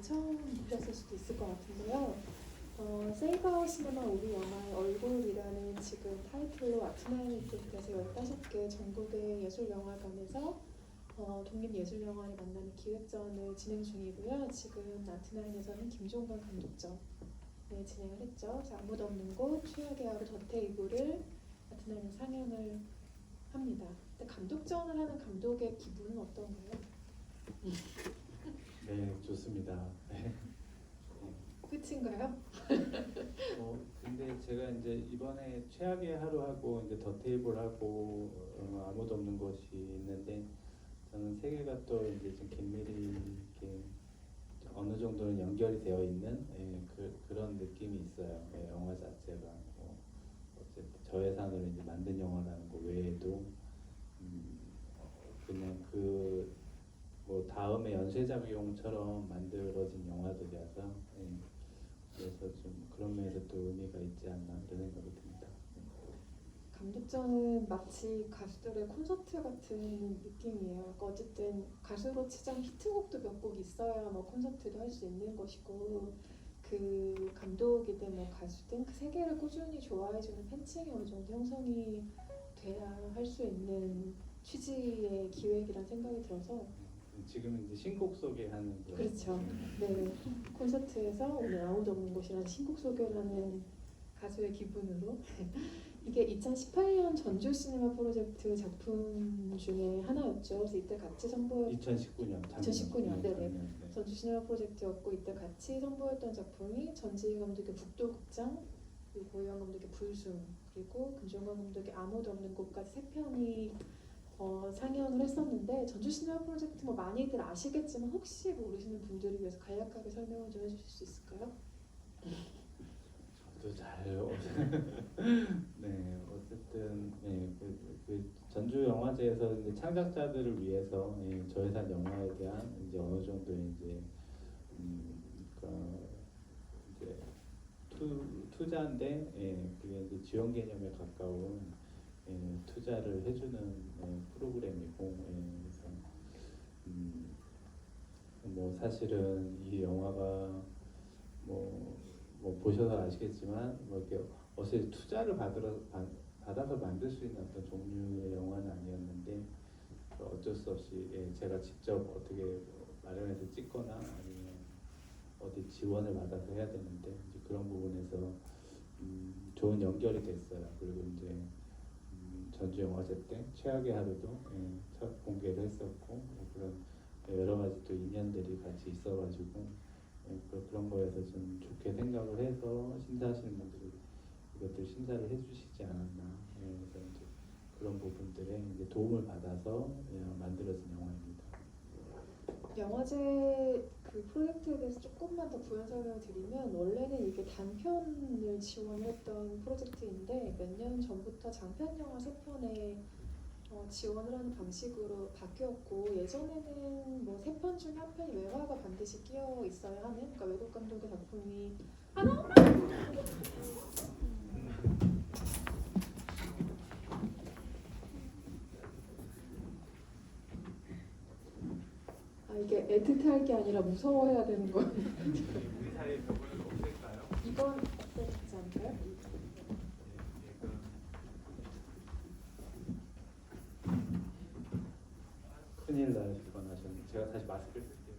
처음 보셨을 수도 있을 것 같은데요. 세이버 시네마 우리 영화의 얼굴이라는 지금 타이틀로 아트나이트에서 15개 전국의 예술영화관에서 독립예술영화를 만나는 기획전을 진행 중이고요. 지금 아트나인에서는 김종관 감독전 진행을 했죠. 그래서 아무도 없는 곳, 최악의 하루, 더 테이블을 아트나인에서 상영을 합니다. 근데 감독전을 하는 감독의 기분은 어떤가요? 네, 좋습니다. 네. 끝인가요? 근데 제가 이제 이번에 최악의 하루하고 이제 더 테이블하고 아무도 없는 곳이 있는데 저는 세 개가 또 이제 좀 긴밀히 이렇게 어느 정도는 연결이 되어 있는 그런 느낌이 있어요. 영화 자체가 어쨌든 저예산으로 이제 만든 영화라는 거 외에도 그냥 뭐 다음에 연쇄작용처럼 만들어진 영화들이라서 그래서 좀 그런 면에서 또 의미가 있지 않나 이런 생각이 듭니다. 감독전은 마치 가수들의 콘서트 같은 느낌이에요. 그러니까 어쨌든 가수로 치자면 히트곡도 몇 곡 있어야 뭐 콘서트도 할 수 있는 것이고 그 감독이든 뭐 가수든 그 세계를 꾸준히 좋아해주는 팬층이 어느 정도 형성이 돼야 할 수 있는 취지의 기획이란 생각이 들어서 지금은 이제 신곡 소개하는 그런 그렇죠. 네, 콘서트에서 오늘 아무도 없는 곳이라는 신곡 소개를 하는 가수의 기분으로 이게 2018년 전주 시네마 프로젝트 작품 중에 하나였죠. 그래서 이때 같이 선보였 2019년 2019년 네네 네. 전주 시네마 프로젝트였고 이때 같이 선보였던 작품이 전지희 감독의 북도극장 그리고 고희영 감독의 불순 그리고 금종관 감독의 아무도 없는 곳까지 세 편이 상영을 했었는데 전주 시네마 프로젝트 뭐 많이들 아시겠지만 혹시 모르시는 분들을 위해서 간략하게 설명을 좀 해주실 수 있을까요? 저도 잘 네, 어쨌든 그 전주 영화제에서 이제 창작자들을 위해서 저예산 영화에 대한 이제 어느 정도 이제 그러니까 이제 투자인데 그게 이제 지원 개념에 가까운 투자를 해주는 프로그램이고 그래서 뭐 사실은 이 영화가 뭐 보셔서 아시겠지만 뭐 이렇게 어제 투자를 받아서 만들 수 있는 어떤 종류의 영화는 아니었는데 어쩔 수 없이 제가 직접 어떻게 마련해서 찍거나 아니면 어디 지원을 받아서 해야 되는데 이제 그런 부분에서 좋은 연결이 됐어요. 그리고 이제 전주 영화제 때 최악의 하루도 첫 공개를 했었고 뭐 그런 여러 가지 또 인연들이 같이 있어가지고 그런 거에서 좀 좋게 생각을 해서 심사하시는 분들이 이것들 심사를 해주시지 않았나. 그래서 이제 그런 부분들에 이제 도움을 받아서 만들어진 영화입니다. 영화제 그 프로젝트에 대해서 조금만 더 부연 설명을 드리면 원래는 이게 단편을 지원했던 프로젝트인데 몇 년 전부터 장편 영화 3편에 지원을 하는 방식으로 바뀌었고 예전에는 뭐 3편 중에 한 편이 외화가 반드시 끼어 있어야 하는 그러니까 외국 감독의 작품이 하나? 이게 애틋할 게 아니라 무서워해야 되는 거예요. 우리 사이의 벽을 없앨까요? 이건 어떻지 않을까요? 큰일 날 뻔하셨네. 제가 다시 마스크를 쓸게요.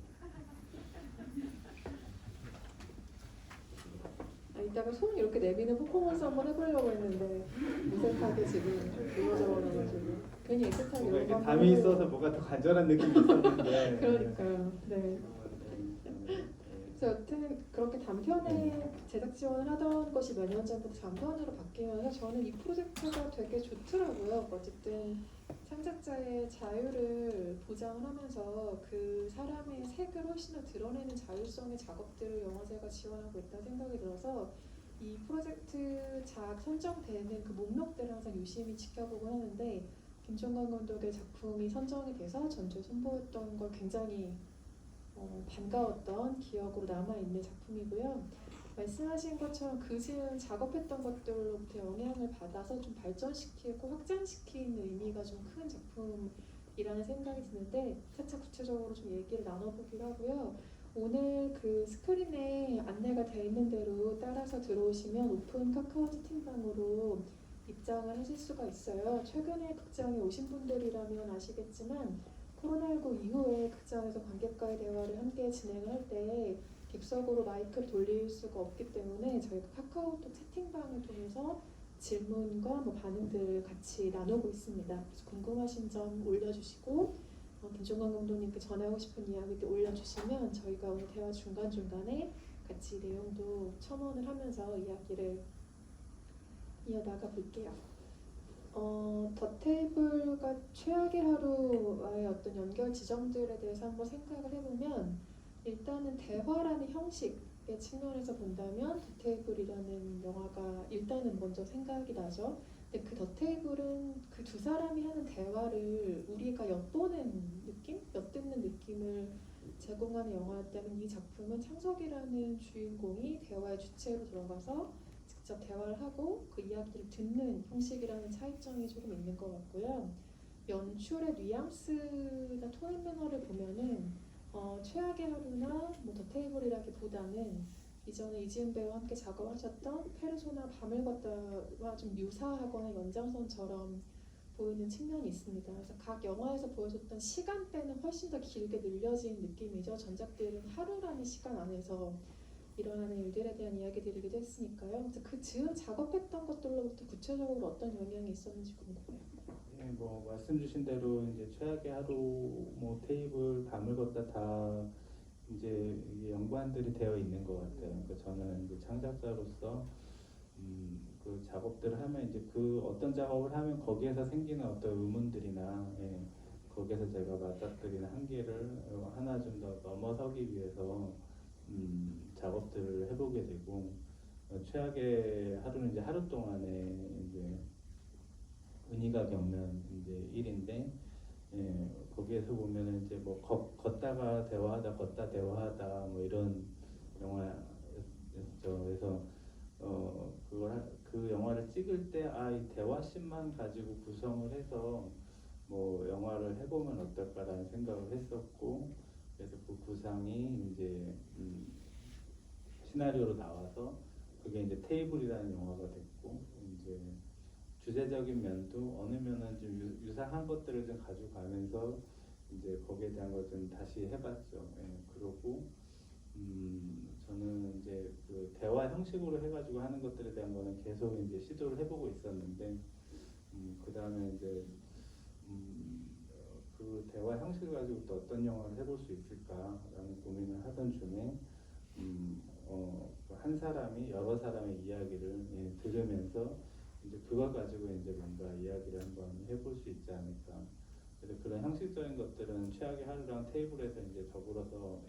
이따가 손 이렇게 내미는 퍼포먼스 한번 해보려고 했는데 무색하게 지금 이거저거가지고 괜히 애틋하게 뭔가 이렇게 이런 거 담이 한번 있어서 뭔가 더 간절한 느낌이 있었는데. 그러니까요. 네. 그래서 여튼 그렇게 단편에 제작 지원을 하던 것이 몇 년 전부터 단편으로 바뀌면서 저는 이 프로젝트가 되게 좋더라고요. 어쨌든 창작자의 자유를 보장을 하면서 그 사람의 색을 훨씬 더 드러내는 자율성의 작업들을 영화제가 지원하고 있다는 생각이 들어서 이 프로젝트 작 선정되는 그 목록들을 항상 유심히 지켜보곤 하는데 김종관 감독의 작품이 선정이 돼서 전주에 선보였던 걸 굉장히 반가웠던 기억으로 남아있는 작품이고요. 말씀하신 것처럼 그즈음 작업했던 것들로부터 영향을 받아서 좀 발전시키고 확장시키는 의미가 좀 큰 작품이라는 생각이 드는데 차차 구체적으로 좀 얘기를 나눠보기로 하고요. 오늘 앞에 그 스크린에 안내가 되어 있는 대로 따라서 들어오시면 오픈 카카오 채팅방으로 입장을 하실 수가 있어요. 최근에 극장에 오신 분들이라면 아시겠지만 코로나19 이후에 극장에서 관객과의 대화를 함께 진행을 할 때 객석으로 마이크를 돌릴 수가 없기 때문에 저희가 카카오톡 채팅방을 통해서 질문과 뭐 반응들을 같이 나누고 있습니다. 그래서 궁금하신 점 올려주시고 김종관 감독님께 전하고 싶은 이야기도 올려주시면 저희가 오늘 대화 중간중간에 같이 내용도 첨언을 하면서 이야기를 이어나가 볼게요. 더 테이블과 최악의 하루와의 어떤 연결 지점들에 대해서 한번 생각을 해보면 일단은 대화라는 형식의 측면에서 본다면 더 테이블이라는 영화가 일단은 먼저 생각이 나죠. 근데 그 더 테이블은 그 두 사람이 하는 대화를 우리가 엿보는 느낌? 엿듣는 느낌을 제공하는 영화였다면 이 작품은 창석이라는 주인공이 대화의 주체로 들어가서 직접 대화를 하고 그 이야기를 듣는 형식이라는 차이점이 조금 있는 것 같고요. 연출의 뉘앙스나 톤 매너를 보면은 최악의 하루나 뭐 더 테이블이라기보다는 이전에 이지은 배우와 함께 작업하셨던 페르소나 밤을 걷다와 좀 유사하거나 연장선처럼 보이는 측면이 있습니다. 그래서 각 영화에서 보여줬던 시간대는 훨씬 더 길게 늘려진 느낌이죠. 전작들은 하루라는 시간 안에서 일어나는 일들에 대한 이야기들이기도 했으니까요. 그래서 그 즈음 작업했던 것들로부터 구체적으로 어떤 영향이 있었는지 궁금해요. 네, 뭐 말씀 주신 대로 이제 최악의 하루, 뭐 테이블, 밤을 걷다 다 이제 이게 연관들이 되어 있는 것 같아요. 그러니까 저는 이제 창작자로서 그 작업들을 하면 이제 그 어떤 작업을 하면 거기에서 생기는 어떤 의문들이나 거기에서 제가 맞닥뜨리는 한계를 하나 좀 더 넘어서기 위해서 작업들을 해보게 되고 최악의 하루는 이제 하루 동안에 이제 은희가 겪는 이제 일인데 거기에서 보면은 이제 뭐 걷다가 대화하다 걷다 대화하다 뭐 이런 영화였죠. 그래서 그 영화를 찍을 때 이 대화씬만 가지고 구성을 해서 뭐 영화를 해보면 어떨까라는 생각을 했었고 그래서 그 구상이 이제 시나리오로 나와서 그게 이제 테이블이라는 영화가 됐고 이제 주제적인 면도 어느 면은 좀 유사한 것들을 좀 가져가면서 이제 거기에 대한 걸 좀 다시 해봤죠. 그러고 저는 이제 그 대화 형식으로 해가지고 하는 것들에 대한 거는 계속 이제 시도를 해보고 있었는데 그 다음에 이제 그 대화 형식을 가지고 또 어떤 영화를 해볼 수 있을까라는 고민을 하던 중에 한 사람이 여러 사람의 이야기를 들으면서 이제 그걸 가지고 이제 뭔가 이야기를 한번 해볼 수 있지 않을까. 그래서 그런 형식적인 것들은 최악의 하루랑 테이블에서 이제 더불어서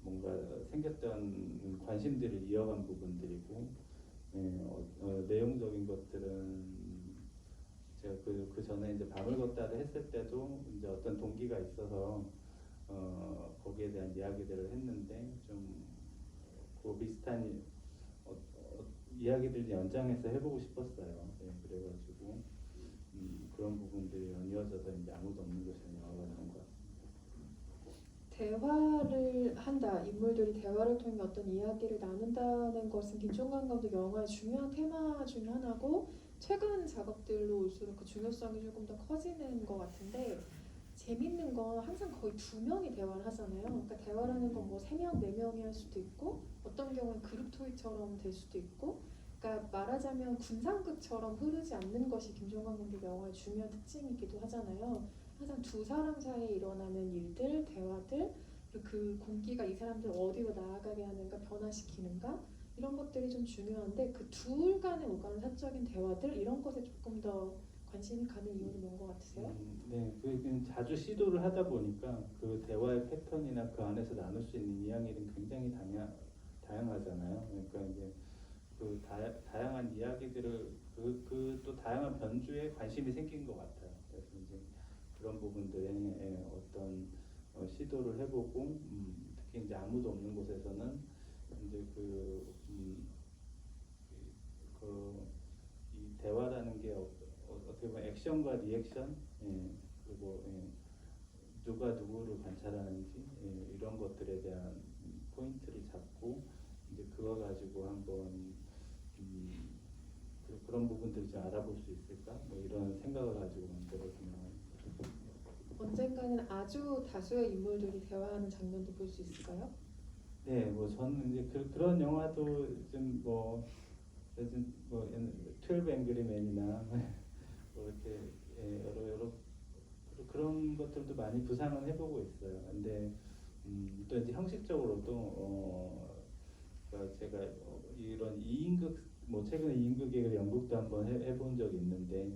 뭔가 생겼던 관심들을 이어간 부분들이고 내용적인 것들은 제가 그 전에 이제 밤을 걷다를 했을 때도 이제 어떤 동기가 있어서 거기에 대한 이야기들을 했는데 좀 그 비슷한 이야기들 연장해서 해보고 싶었어요. 그래가지고 그런 부분들이 연이어져서 이제 아무도 없는 곳에 영화가 나온 것 같습니다. 대화를 한다. 인물들이 대화를 통해 어떤 이야기를 나눈다는 것은 김종관 감독 영화의 중요한 테마 중에 하나고 최근 작업들로 올수록 그 중요성이 조금 더 커지는 것 같은데 재밌는 건 항상 거의 두 명이 대화를 하잖아요. 그러니까 대화라는 건 뭐 3명, 4명이 할 수도 있고 어떤 경우는 그룹 토의처럼 될 수도 있고 그러니까 말하자면 군상극처럼 흐르지 않는 것이 김종관 감독 영화의 중요한 특징이기도 하잖아요. 항상 두 사람 사이에 일어나는 일들, 대화들, 그리고 그 공기가 이 사람들 어디로 나아가게 하는가, 변화시키는가 이런 것들이 좀 중요한데 그 둘 간에 오가는 사적인 대화들 이런 것에 조금 더 관심이 가는 이유는 뭔 것 같으세요? 네, 그 자주 시도를 하다 보니까 그 대화의 패턴이나 그 안에서 나눌 수 있는 이야기는 굉장히 다양하잖아요. 그러니까 이제 그 다양한 이야기들을 그 또 다양한 변주에 관심이 생긴 것 같아요. 그래서 이제 그런 부분들에 어떤 시도를 해보고 특히 이제 아무도 없는 곳에서는 이제 이 대화라는 게 어떻게 보면 액션과 리액션 그리고 누가 누구를 관찰하는지 이런 것들에 대한 아주 다수의 인물들이 대화하는 장면도 볼 수 있을까요? 네, 뭐 저는 이제 그런 영화도 요즘 뭐 12 앵그리 맨이나 뭐 이렇게 여러 그런 것들도 많이 구상은 해보고 있어요. 근데 또 이제 형식적으로도 그러니까 제가 이런 2인극 뭐 최근에 2인극의 연극도 한번 해본 적이 있는데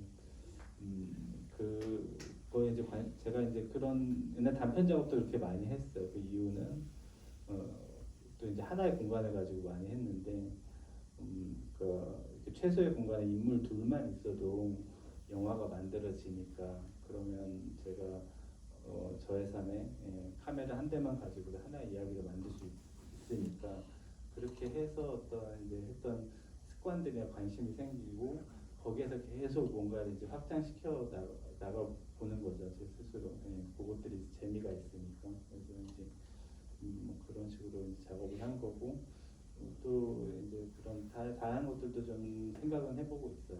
그거에 이제 제가 이제 그런 옛날 단편 작업도 이렇게 많이 했어요. 그 이유는 또 이제 하나의 공간을 가지고 많이 했는데 그 최소의 공간에 인물 둘만 있어도 영화가 만들어지니까 그러면 제가 저 예산에 카메라 한 대만 가지고 하나의 이야기를 만들 수 있으니까 그렇게 해서 어떤 이제 했던 습관들이나 관심이 생기고 거기에서 계속 뭔가를 이제 확장시켜 나가 보는 거죠 제 스스로. 그것들이 재미가 있으니까 그래서 이제 뭐 그런 식으로 이제 작업을 한 거고 또 이제 그런 다양한 것들도 좀 생각은 해보고 있어요.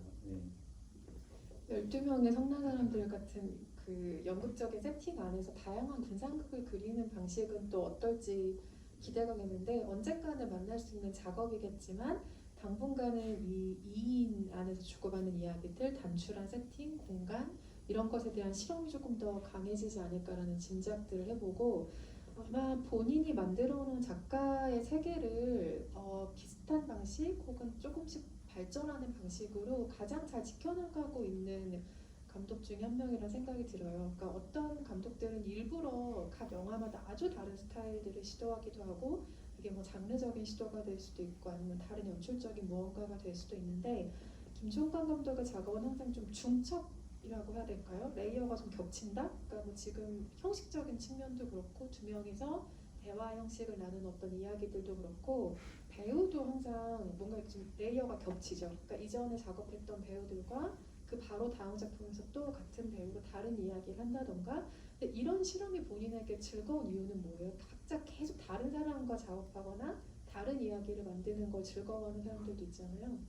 12명의 성난 사람들 같은 그 연극적인 세팅 안에서 다양한 분상극을 그리는 방식은 또 어떨지 기대가 되는데 언젠가는 만날 수 있는 작업이겠지만 당분간은 이 2인 안에서 주고받는 이야기들, 단출한 세팅, 공간 이런 것에 대한 실험이 조금 더 강해지지 않을까라는 짐작들을 해보고 아마 본인이 만들어 놓은 작가의 세계를 비슷한 방식 혹은 조금씩 발전하는 방식으로 가장 잘 지켜나가고 있는 감독 중에 한 명이라는 생각이 들어요. 그러니까 어떤 감독들은 일부러 각 영화마다 아주 다른 스타일들을 시도하기도 하고 이게 뭐 장르적인 시도가 될 수도 있고 아니면 다른 연출적인 무언가가 될 수도 있는데 김종관 감독의 작업은 항상 좀 중첩이라고 해야 될까요? 레이어가 좀 겹친다? 그러니까 뭐 지금 형식적인 측면도 그렇고 두 명이서 대화 형식을 나눈 어떤 이야기들도 그렇고 배우도 항상 뭔가 좀 레이어가 겹치죠. 그러니까 이전에 작업했던 배우들과 그 바로 다음 작품에서 또 같은 배우로 다른 이야기를 한다던가. 근데 이런 실험이 본인에게 즐거운 이유는 뭐예요? 각자 계속 다른 사람과 작업하거나 다른 이야기를 만드는 걸 즐거워하는 사람들도 있잖아요.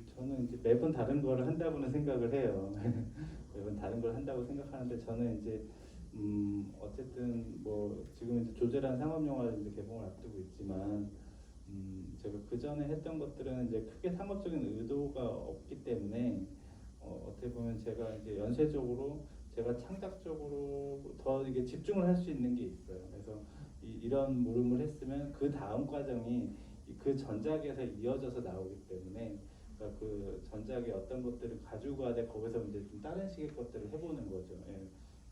저는 이제 매번 다른 거를 한다고는 생각을 해요. 매번 다른 걸 한다고 생각하는데 저는 이제 어쨌든 뭐 지금 이제 조제란 상업 영화를 이제 개봉을 앞두고 있지만 제가 그 전에 했던 것들은 이제 크게 상업적인 의도가 없기 때문에 어떻게 보면 제가 이제 연쇄적으로 제가 창작적으로 더 이게 집중을 할 수 있는 게 있어요. 그래서 이런 물음을 했으면 그 다음 과정이 그 전작에서 이어져서 나오기 때문에 그러니까 그 전작의 어떤 것들을 가지고 가되 거기서 이제 좀 다른 식의 것들을 해보는 거죠.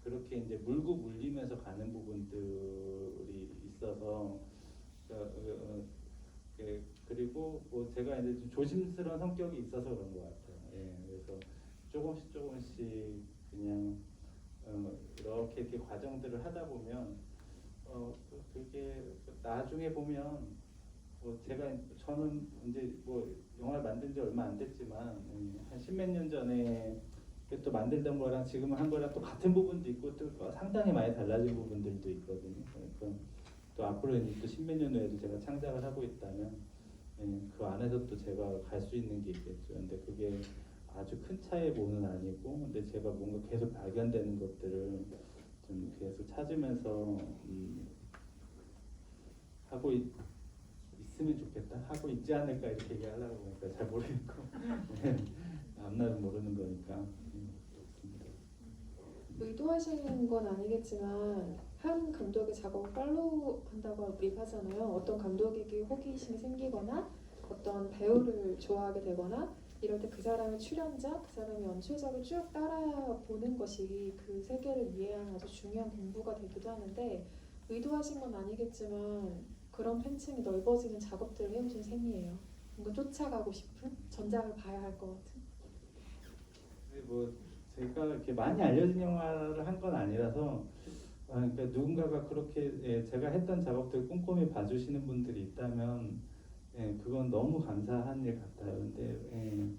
그렇게 이제 물고 물리면서 가는 부분들이 있어서 그리고 뭐 제가 이제 좀 조심스러운 성격이 있어서 그런 것 같아요. 그래서 조금씩 그냥 이렇게 과정들을 하다 보면 그게 나중에 보면 저는 이제 뭐 영화를 만든 지 얼마 안 됐지만 한 십몇 년 전에 또 만들던 거랑 지금 한 거랑 또 같은 부분도 있고 또 상당히 많이 달라진 부분들도 있거든요. 그러니까 또 앞으로 이제 또 십몇 년 후에도 제가 창작을 하고 있다면 그 안에서 또 제가 갈 수 있는 게 있겠죠. 근데 그게 아주 큰 차이의 모는 아니고 근데 제가 뭔가 계속 발견되는 것들을 좀 계속 찾으면서 하고 있으면 좋겠다, 하고 있지 않을까 이렇게 얘기하려고 보니까 잘 모르겠고 앞날은 모르는 거니까 그렇습니다. 의도하시는 건 아니겠지만 한 감독의 작업을 팔로우 한다고 브리프하잖아요. 어떤 감독에게 호기심이 생기거나 어떤 배우를 좋아하게 되거나 이럴 때 그 사람의 출연자, 그 사람의 연출작을 쭉 따라보는 것이 그 세계를 이해하는 아주 중요한 공부가 되기도 하는데 의도하신 건 아니겠지만 그런 팬층이 넓어지는 작업들을 해오신 셈이에요. 뭔가 쫓아가고 싶은 전작을 봐야 할 것 같은. 뭐 제가 이렇게 많이 알려진 영화를 한 건 아니라서 그러니까 누군가가 그렇게 제가 했던 작업들 꼼꼼히 봐주시는 분들이 있다면 그건 너무 감사한 일 같아요. 근데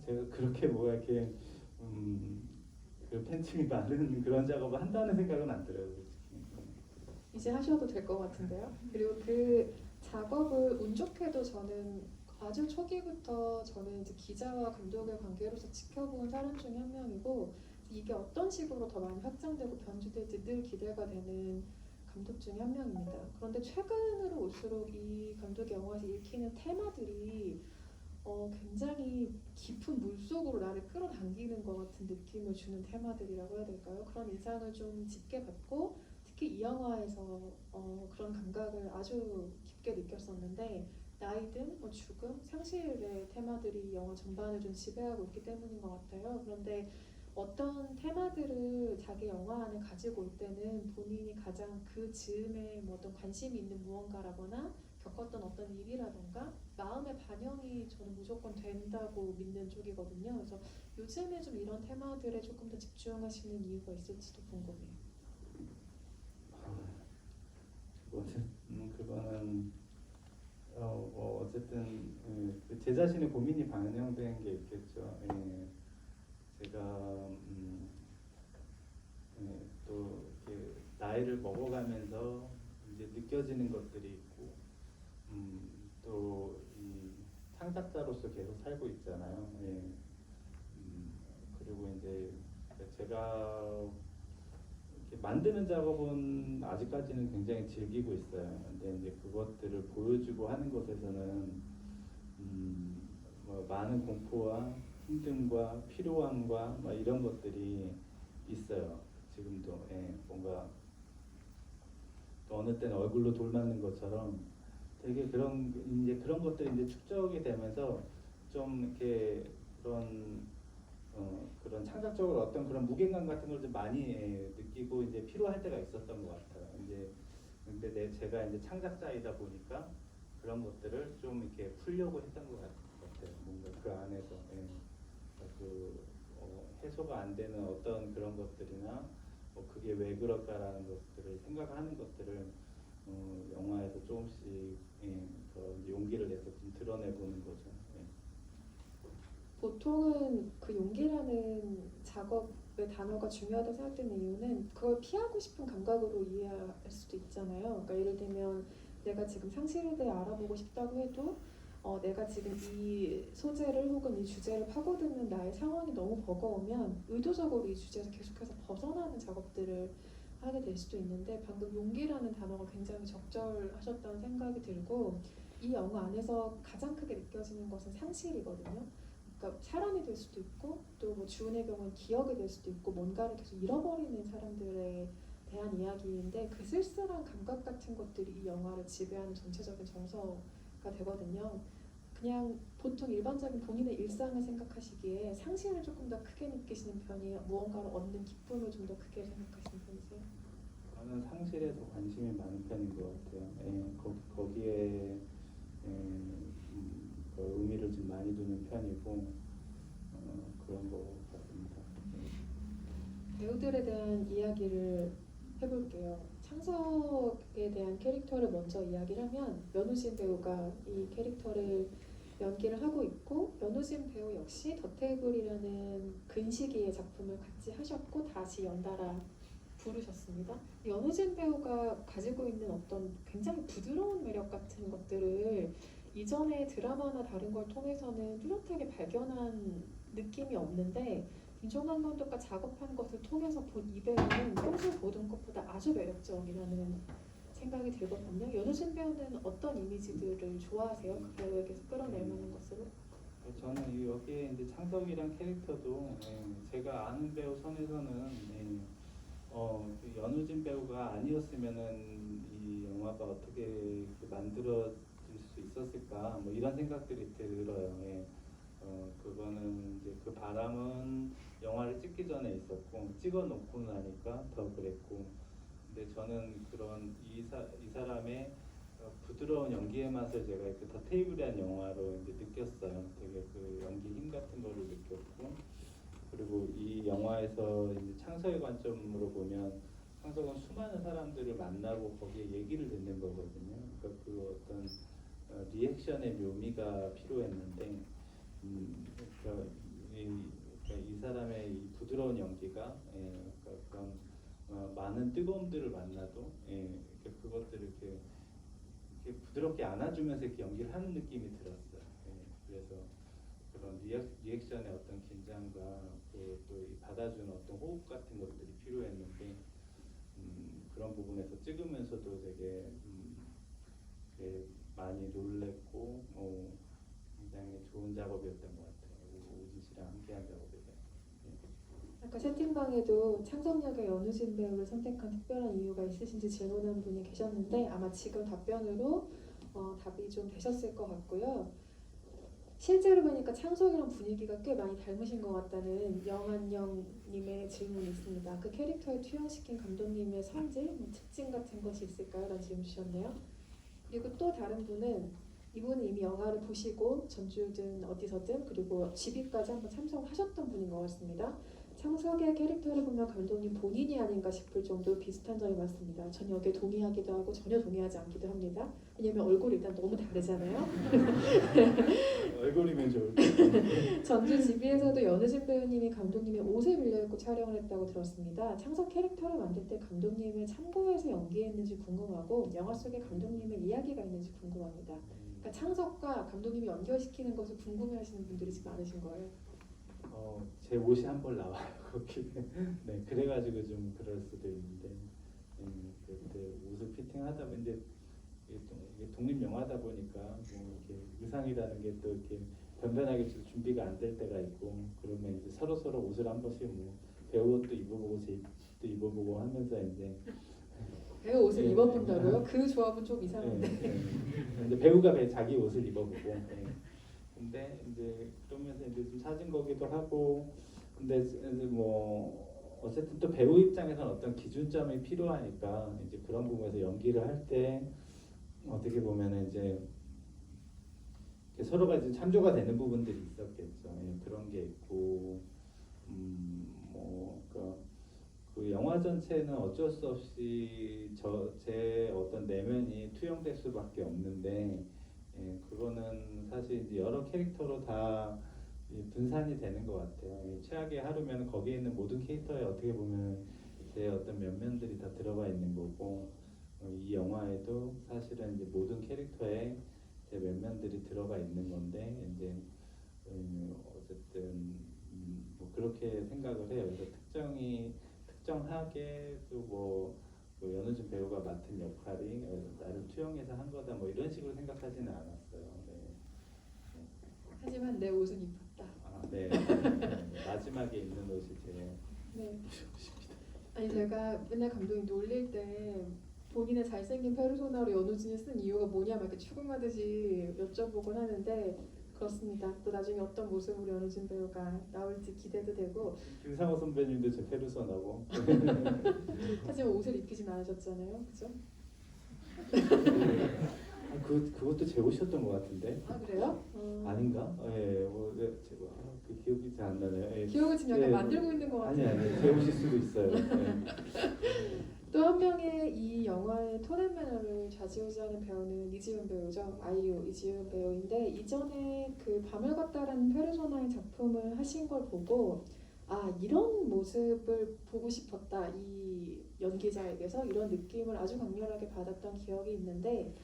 제가 그렇게 뭐가 이렇게 그 팬층이 많은 그런 작업을 한다는 생각은 안 들어요, 솔직히. 이제 하셔도 될 것 같은데요. 그리고 그 작업을 운 좋게도 저는 아주 초기부터 저는 이제 기자와 감독의 관계로서 지켜본 사람 중에 한 명이고 이게 어떤 식으로 더 많이 확장되고 변주될지 늘 기대가 되는 감독 중에 한 명입니다. 그런데 최근으로 올수록 이 감독의 영화에서 읽히는 테마들이 굉장히 깊은 물속으로 나를 끌어당기는 것 같은 느낌을 주는 테마들이라고 해야 될까요? 그런 인상을 좀 짙게 받고 특히 이 영화에서 그런 감각을 아주 깊게 느꼈었는데 나이든 뭐 죽음, 상실의 테마들이 영화 전반을 좀 지배하고 있기 때문인 것 같아요. 그런데 어떤 테마들을 자기 영화 안에 가지고 올 때는 본인이 가장 그 즈음에 뭐 어떤 관심이 있는 무언가라거나 겪었던 어떤 일이라던가 마음의 반영이 저는 무조건 된다고 믿는 쪽이거든요. 그래서 요즘에 좀 이런 테마들에 조금 더 집중하시는 이유가 있을지도 궁금해요. 그거는 뭐 어쨌든 제 자신의 고민이 반영된 게 있겠죠. 제가 또 이렇게 나이를 먹어가면서 이제 느껴지는 것들이 있고 또 이 창작자로서 계속 살고 있잖아요. 그리고 이제 제가 이렇게 만드는 작업은 아직까지는 굉장히 즐기고 있어요. 근데 이제 그것들을 보여주고 하는 것에서는 뭐 많은 공포와 힘듦과 피로함과 막 이런 것들이 있어요. 지금도 뭔가 또 어느 때는 얼굴로 돌 맞는 것처럼 되게 그런 것들이 이제 축적이 되면서 좀 이렇게 그런 창작적으로 어떤 그런 무게감 같은 걸 좀 많이 느끼고 이제 필요할 때가 있었던 것 같아요. 이제 근데 제가 이제 창작자이다 보니까 그런 것들을 좀 이렇게 풀려고 했던 것 같아요. 뭔가 그 안에서 해소가 안 되는 어떤 그런 것들이나 그게 왜 그럴까라는 것들을 생각하는 것들을 영화에서 조금씩 그런 용기를 내서 좀 드러내보는 거죠. 보통은 그 용기라는 작업의 단어가 중요하다고 생각되는 이유는 그걸 피하고 싶은 감각으로 이해할 수도 있잖아요. 그러니까 예를 들면 내가 지금 상실에 대해 알아보고 싶다고 해도 내가 지금 이 소재를 혹은 이 주제를 파고드는 나의 상황이 너무 버거우면 의도적으로 이 주제에서 계속해서 벗어나는 작업들을 하게 될 수도 있는데 방금 용기라는 단어가 굉장히 적절하셨다는 생각이 들고 이 영화 안에서 가장 크게 느껴지는 것은 상실이거든요. 그러니까 사람이 될 수도 있고 또 뭐 주은의 경우는 기억이 될 수도 있고 뭔가를 계속 잃어버리는 사람들에 대한 이야기인데 그 쓸쓸한 감각 같은 것들이 이 영화를 지배하는 전체적인 정서가 되거든요. 그냥 보통 일반적인 본인의 일상을 생각하시기에 상실을 조금 더 크게 느끼시는 편이에요? 무언가를 얻는 기쁨을 좀 더 크게 생각하시는 편이세요? 저는 상실에 더 관심이 많은 편인 것 같아요. 거기에 그 의미를 좀 많이 두는 편이고 그런 것 같습니다. 배우들에 대한 이야기를 해볼게요. 창석에 대한 캐릭터를 먼저 이야기를 하면 변우진 배우가 이 캐릭터를 연기를 하고 있고 변우진 배우 역시 더 테이블이라는 근시기의 작품을 같이 하셨고 다시 연달아 부르셨습니다. 연우진 배우가 가지고 있는 어떤 굉장히 부드러운 매력 같은 것들을 이전에 드라마나 다른 걸 통해서는 뚜렷하게 발견한 느낌이 없는데 김종관 감독과 작업한 것을 통해서 본 이 배우는 평소 보던 것보다 아주 매력적이라는 생각이 들거든요. 연우진 배우는 어떤 이미지들을 좋아하세요? 그 배우에게서 끌어낼 만한 것으로? 저는 여기에 이제 창석이란 캐릭터도 제가 아는 배우 선에서는 그 연우진 배우가 아니었으면은 이 영화가 어떻게 이렇게 만들어질 수 있었을까 뭐 이런 생각들이 들어요. 그거는 이제 그 바람은 영화를 찍기 전에 있었고 찍어놓고 나니까 더 그랬고 근데 저는 그런 이 사람의 부드러운 연기의 맛을 제가 그 더 테이블이란 영화로 이제 느꼈어요. 되게 그 연기 힘 같은 거를 느꼈고 그리고 이 영화에서 이제 창석의 관점으로 보면 창석은 수많은 사람들을 만나고 거기에 얘기를 듣는 거거든요. 그러니까 그 어떤 리액션의 묘미가 필요했는데 그러니까 이 사람의 이 부드러운 연기가 그러니까 그런 많은 뜨거움들을 만나도 그것들을 이렇게 부드럽게 안아주면서 이렇게 연기를 하는 느낌이 들었어요. 그래서 그런 리액션의 어떤 긴장과 또 받아주는 어떤 호흡 같은 것들이 필요했는데 그런 부분에서 찍으면서도 되게 많이 놀랬고 굉장히 좋은 작업이었던 것 같아요. 오진 씨랑 함께한 작업에서. 아까 채팅방에도 창섭역의 연우진 배우를 선택한 특별한 이유가 있으신지 질문한 분이 계셨는데 아마 지금 답변으로 답이 좀 되셨을 것 같고요. 실제로 보니까 창석이랑 분위기가 꽤 많이 닮으신 것 같다는 영한영님의 질문이 있습니다. 그 캐릭터에 투영시킨 감독님의 성질, 특징 같은 것이 있을까요? 라는 질문 주셨네요. 그리고 또 다른 분은 이분은 이미 영화를 보시고 전주든 어디서든 그리고 집이까지 한번 참석하셨던 분인 것 같습니다. 창석의 캐릭터를 보면 감독님 본인이 아닌가 싶을 정도로 비슷한 점이 많습니다. 전 여기에 동의하기도 하고 전혀 동의하지 않기도 합니다. 왜냐면 얼굴이 일단 너무 다르잖아요. 얼굴이면 좋을 텐데. 전주 지비에서도 연우진 배우님이 감독님의 옷을 빌려 입고 촬영을 했다고 들었습니다. 창석 캐릭터를 만들 때 감독님을 참고해서 연기했는지 궁금하고 영화 속에 감독님의 이야기가 있는지 궁금합니다. 그러니까 창석과 감독님이 연결시키는 것을 궁금해하시는 분들이 지금 많으신 거예요. 제 옷이 한 벌 나와요 거기. 네, 그래가지고 좀 그럴 수도 있는데 그때 옷을 피팅하다 보면 이제 이게 독립 영화다 보니까 뭐 이렇게 의상이라는 게 또 이렇게 변변하게 좀 준비가 안 될 때가 있고 그러면 이제 서로 옷을 한 번씩 뭐 배우 옷도 입어보고 제 옷도 입어보고 하면서 이제 배우 옷을 네, 입어본다고요? 그 조합은 좀 이상한데. 이제 배우가 자기 옷을 입어보고. 근데 이제 그러면서 이제 좀 찾은 거기도 하고. 근데 이제 뭐 어쨌든 또 배우 입장에서는 어떤 기준점이 필요하니까 이제 그런 부분에서 연기를 할 때 어떻게 보면은 이제 서로가 이제 참조가 되는 부분들이 있었겠죠. 그런 게 있고 그 영화 전체는 어쩔 수 없이 제 어떤 내면이 투영될 수밖에 없는데 그거는 사실 이제 여러 캐릭터로 다 분산이 되는 것 같아요. 최악의 하루면 거기에 있는 모든 캐릭터에 어떻게 보면 제 어떤 면면들이 다 들어가 있는 거고 이 영화에도 사실은 이제 모든 캐릭터에 제 면면들이 들어가 있는 건데 이제 어쨌든 뭐 그렇게 생각을 해요. 그래서 특정하게 또 연우진 배우가 맡은 역할이 나를 투영해서 한 거다 뭐 이런 식으로 생각하지는 않았어요. 네. 하지만 내 옷은 입었다. 네. 마지막에 입는 옷이 제 네. 아니 제가 맨날 감독님 놀릴 때 본인의 잘생긴 페르소나로 연우진을 쓴 이유가 뭐냐 막 이렇게 추궁하듯이 여쭤보곤 하는데 그렇습니다. 또 나중에 어떤 모습으로 연우진 배우가 나올지 기대도 되고. 김상호 선배님도 제 페르소나고. 하지만 옷을 입히진 않으셨잖아요, 그죠? 그것도 제 옷이었던 것 같은데. 아 그래요? 아닌가? 그 기억이 잘 안 나네요. 기억을 지금 약간 만들고 있는 것 같아요. 아니 제 옷일 수도 있어요. 또 한 명의 이 영화의 톤 매너를 좌지우지하는 배우는 이지훈 배우죠. 아이유 이지훈 배우인데 이전에 그 밤을 걷다라는 페르소나의 작품을 하신 걸 보고 이런 모습을 보고 싶었다. 이 연기자에게서 이런 느낌을 아주 강렬하게 받았던 기억이 있는데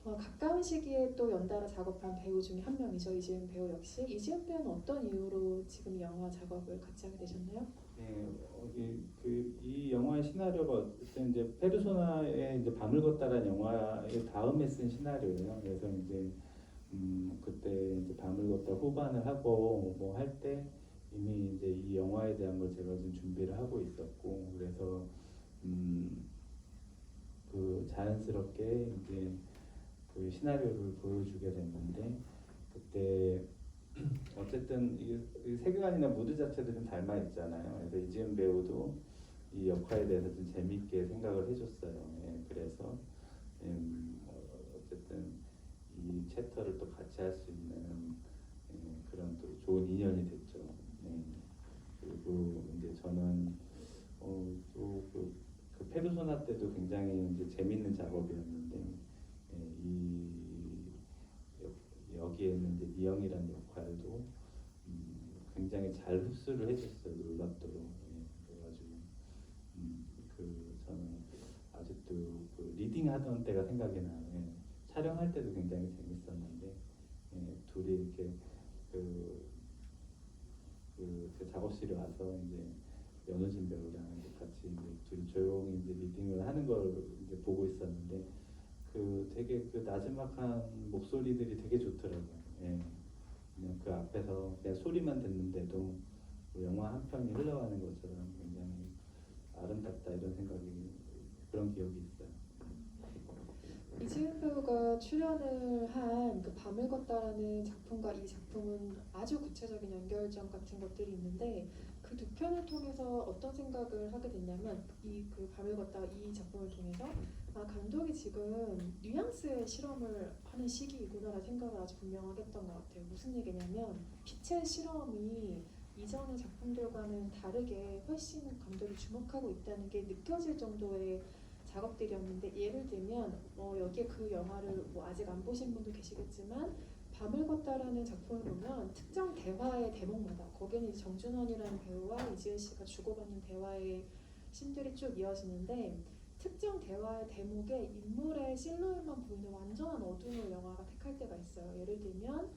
가까운 시기에 또 연달아 작업한 배우 중에 한 명이죠. 이지훈 배우 역시. 이지훈 배우는 어떤 이유로 지금 영화 작업을 같이 하게 되셨나요? 네, 이 영화의 시나리오가 어쨌든 이제 페르소나의 이제 밤을 걷다라는 영화의 다음에 쓴 시나리오예요. 그래서 이제 그때 이제 밤을 걷다 후반을 하고 뭐 할 때 이미 이제 이 영화에 대한 걸 제가 좀 준비를 하고 있었고 그래서 그 자연스럽게 이제 그 시나리오를 보여주게 됐는데 그때 어쨌든 이 세계관이나 무드 자체도 좀 닮아 있잖아요. 그래서 이지은 배우도 이 역할에 대해서 좀 재미있게 생각을 해줬어요. 그래서 어쨌든 이 챕터를 또 같이 할 수 있는 그런 또 좋은 인연이 됐죠. 그리고 이제 저는 그 페르소나 때도 굉장히 이제 재밌는 작업이었는데 여기에는 이제 미영이라는 역할도 굉장히 잘 흡수를 해줬어요. 놀랍도록. 그래가지고 저는 아직도 그 리딩 하던 때가 생각이 나요. 촬영할 때도 굉장히 재밌었는데 둘이 이렇게 제 작업실에 와서 이제 연우진 배우랑 이제 같이 이제 둘이 조용히 이제 리딩을 하는 걸 이제 보고 있었는데 되게 나지막한 목소리들이 되게 좋더라고요. 예. 그냥 그 앞에서 그냥 소리만 듣는데도 그 영화 한 편이 흘러가는 것처럼 굉장히 아름답다 이런 생각이 그런 기억이 있어요. 이지은 배우가 출연을 한 그 밤을 걷다라는 작품과 이 작품은 아주 구체적인 연결점 같은 것들이 있는데 그 두 편을 통해서 어떤 생각을 하게 됐냐면 이 그 밤을 걷다 이 작품을 통해서 감독이 지금 뉘앙스의 실험을 하는 시기이구나라는 생각을 아주 분명하게 했던 것 같아요. 무슨 얘기냐면 빛의 실험이 이전의 작품들과는 다르게 훨씬 감독이 주목하고 있다는 게 느껴질 정도의 작업들이었는데 예를 들면 여기에 그 영화를 아직 안 보신 분도 계시겠지만 밤을 걷다라는 작품을 보면 특정 대화의 대목마다 거기는 이제 정준원이라는 배우와 이지은 씨가 주고받는 대화의 씬들이 쭉 이어지는데 특정 대화의 대목에 인물의 실루엣만 보이는 완전한 어둠을 영화가 택할 때가 있어요. 예를 들면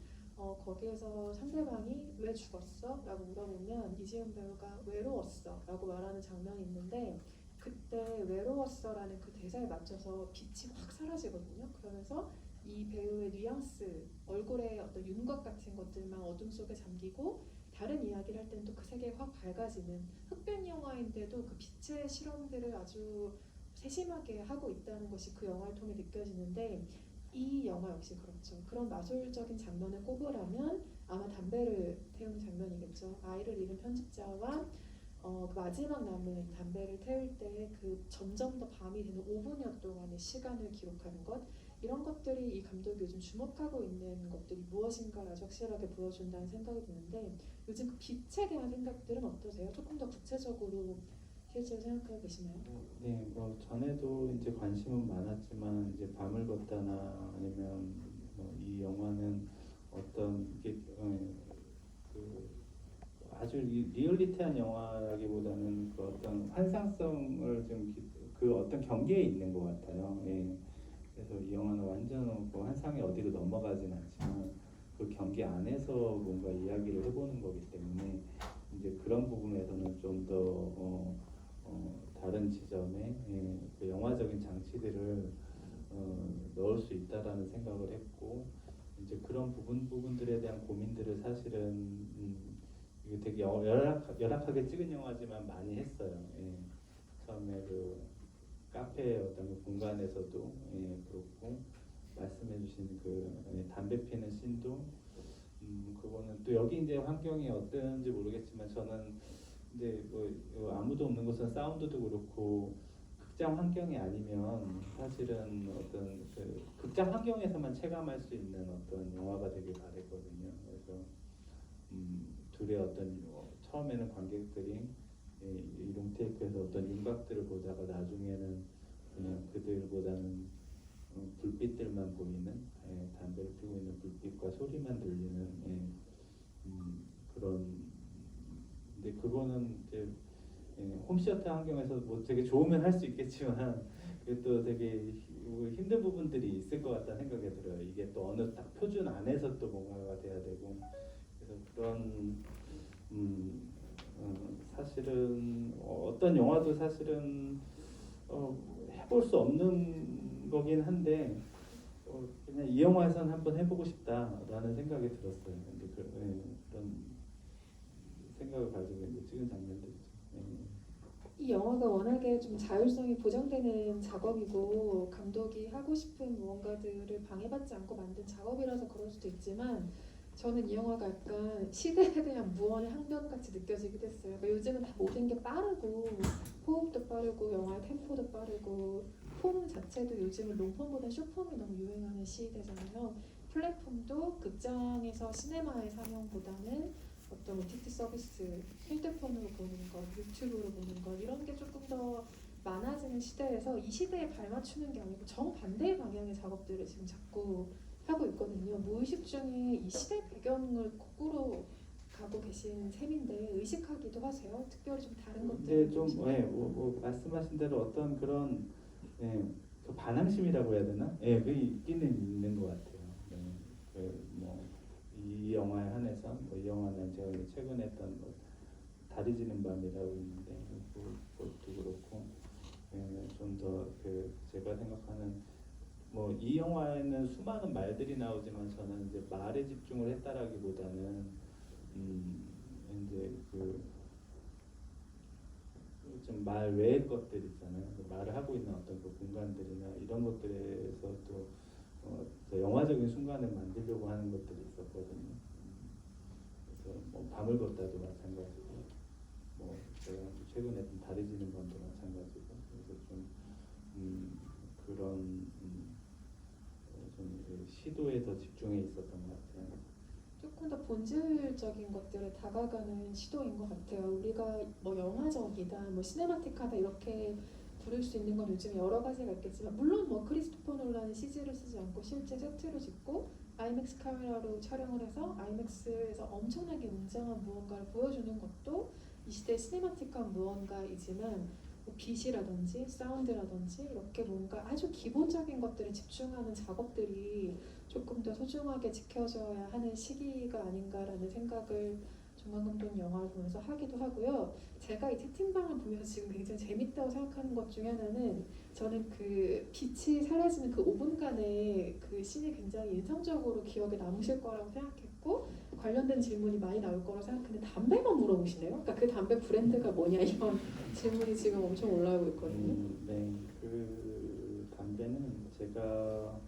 거기에서 상대방이 왜 죽었어? 라고 물어보면 이지은 배우가 외로웠어 라고 말하는 장면이 있는데 그때 외로웠어라는 그 대사에 맞춰서 빛이 확 사라지거든요. 그러면서 이 배우의 뉘앙스, 얼굴의 어떤 윤곽 같은 것들만 어둠 속에 잠기고 다른 이야기를 할 때는 또 그 세계가 확 밝아지는 흑백 영화인데도 그 빛의 실험들을 아주 세심하게 하고 있다는 것이 그 영화를 통해 느껴지는데 이 영화 역시 그렇죠. 그런 마술적인 장면을 꼽으라면 아마 담배를 태우는 장면이겠죠. 아이를 잃은 편집자와 그 마지막 남은 담배를 태울 때 그 점점 더 밤이 되는 5분여 동안의 시간을 기록하는 것 이런 것들이 이 감독이 요즘 주목하고 있는 것들이 무엇인가를 아주 확실하게 보여준다는 생각이 드는데 요즘 그 빛에 대한 생각들은 어떠세요? 조금 더 구체적으로 실제로 생각하고 계시나요? 네, 뭐 전에도 이제 관심은 많았지만 이제 밤을 걷다나 아니면 이 영화는 어떤 이게 그 아주 리얼리티한 영화라기보다는 그 어떤 환상성을 그 어떤 경계에 있는 것 같아요. 예. 그래서 이 영화는 완전 그 환상의 어디로 넘어가진 않지만 그 경계 안에서 뭔가 이야기를 해보는 거기 때문에 이제 그런 부분에서는 좀 더 다른 지점에 그 영화적인 장치들을 넣을 수 있다라는 생각을 했고 이제 그런 부분들에 대한 고민들을 사실은 이게 되게 열악하게 찍은 영화지만 많이 했어요. 예. 처음에 그 카페 어떤 그 공간에서도 그렇고 말씀해주신 그 담배 피는 씬도 그거는 또 여기 이제 환경이 어떤지 모르겠지만 저는 근데 뭐 아무도 없는 곳은 사운드도 그렇고 극장 환경이 아니면 사실은 어떤 그 극장 환경에서만 체감할 수 있는 어떤 영화가 되길 바랬거든요. 그래서 둘의 어떤 처음에는 관객들이 이 롱테이크에서 어떤 윤곽들을 보다가 나중에는 그냥 그들보다는 불빛들만 보이는 담배를 피고 있는 불빛과 소리만 들리는 그런 근데 그거는 이제 홈시어터 환경에서 뭐 되게 좋으면 할 수 있겠지만 또 되게 힘든 부분들이 있을 것 같다는 생각이 들어요. 이게 또 어느 딱 표준 안에서 또 뭔가가 돼야 되고 그래서 그런 사실은 어떤 영화도 사실은 해볼 수 없는 거긴 한데 그냥 이 영화에서는 한번 해보고 싶다라는 생각이 들었어요. 근데 그런 생각을 가지고 이제 찍은 장면들이죠. 이 영화가 워낙에 좀 자율성이 보장되는 작업이고 감독이 하고 싶은 무언가들을 방해받지 않고 만든 작업이라서 그럴 수도 있지만 저는 이 영화가 약간 시대에 대한 무언의 항변같이 느껴지기도 했어요. 그러니까 요즘은 다 모든 게 빠르고 호흡도 빠르고 영화의 템포도 빠르고 폼 자체도 요즘은 롱폼보다 숏폼이 너무 유행하는 시대잖아요. 플랫폼도 극장에서 시네마의 상영보다는 어떤 OTT 서비스, 핸드폰으로 보는 것, 유튜브로 보는 것 이런 게 조금 더 많아지는 시대에서 이 시대에 발맞추는 게 아니고 정반대의 방향의 작업들을 지금 자꾸 하고 있거든요. 무의식 중에 이 시대 배경을 거꾸로 가고 계신 셈인데 의식하기도 하세요? 특별히 좀 다른 것들. 근데 뭐 말씀하신 대로 어떤 그런 그 반항심이라고 해야 되나? 그 있기는 있는 것 같아요. 이 영화에 한해서 이 영화는 제가 이제 최근에 했던 달이 지는 밤이라고 있는데 그것도 그렇고 좀 더 제가 생각하는 이 영화에는 수많은 말들이 나오지만 저는 이제 말에 집중을 했다라기보다는 이제 좀 말 외의 것들 있잖아요. 말을 하고 있는 어떤 그 공간들이나 이런 것들에서 더 영화적인 순간을 만들려고 하는 것들이 있었거든요. 그래서 밤을 걷다도 마찬가지고, 제가 최근에 했던 달이 지는 밤도 마찬가지고, 그래서 좀 그런 좀 시도에 더 집중해 있었던 것 같아요. 조금 더 본질적인 것들에 다가가는 시도인 것 같아요. 우리가 영화적이다, 시네마틱하다 이렇게 부를 수 있는 건 요즘 여러 가지가 있겠지만, 물론 크리스토퍼 놀란이 CG를 쓰지 않고 실제 세트를 짓고 아이맥스 카메라로 촬영을 해서 아이맥스에서 엄청나게 웅장한 무언가를 보여주는 것도 이 시대의 시네마틱한 무언가이지만, 빛이라든지 사운드라든지 이렇게 뭔가 아주 기본적인 것들에 집중하는 작업들이 조금 더 소중하게 지켜져야 하는 시기가 아닌가라는 생각을 정관 감독 영화를 보면서 하기도 하고요. 제가 이 채팅방을 보면서 지금 굉장히 재밌다고 생각하는 것 중에 하나는, 저는 그 빛이 사라지는 그 5분간의 그 씬이 굉장히 인상적으로 기억에 남으실 거라고 생각했고, 관련된 질문이 많이 나올 거라고 생각했는데 담배만 물어보시네요. 그러니까 그 담배 브랜드가 뭐냐 이런 질문이 지금 엄청 올라오고 있거든요. 네, 그 담배는 제가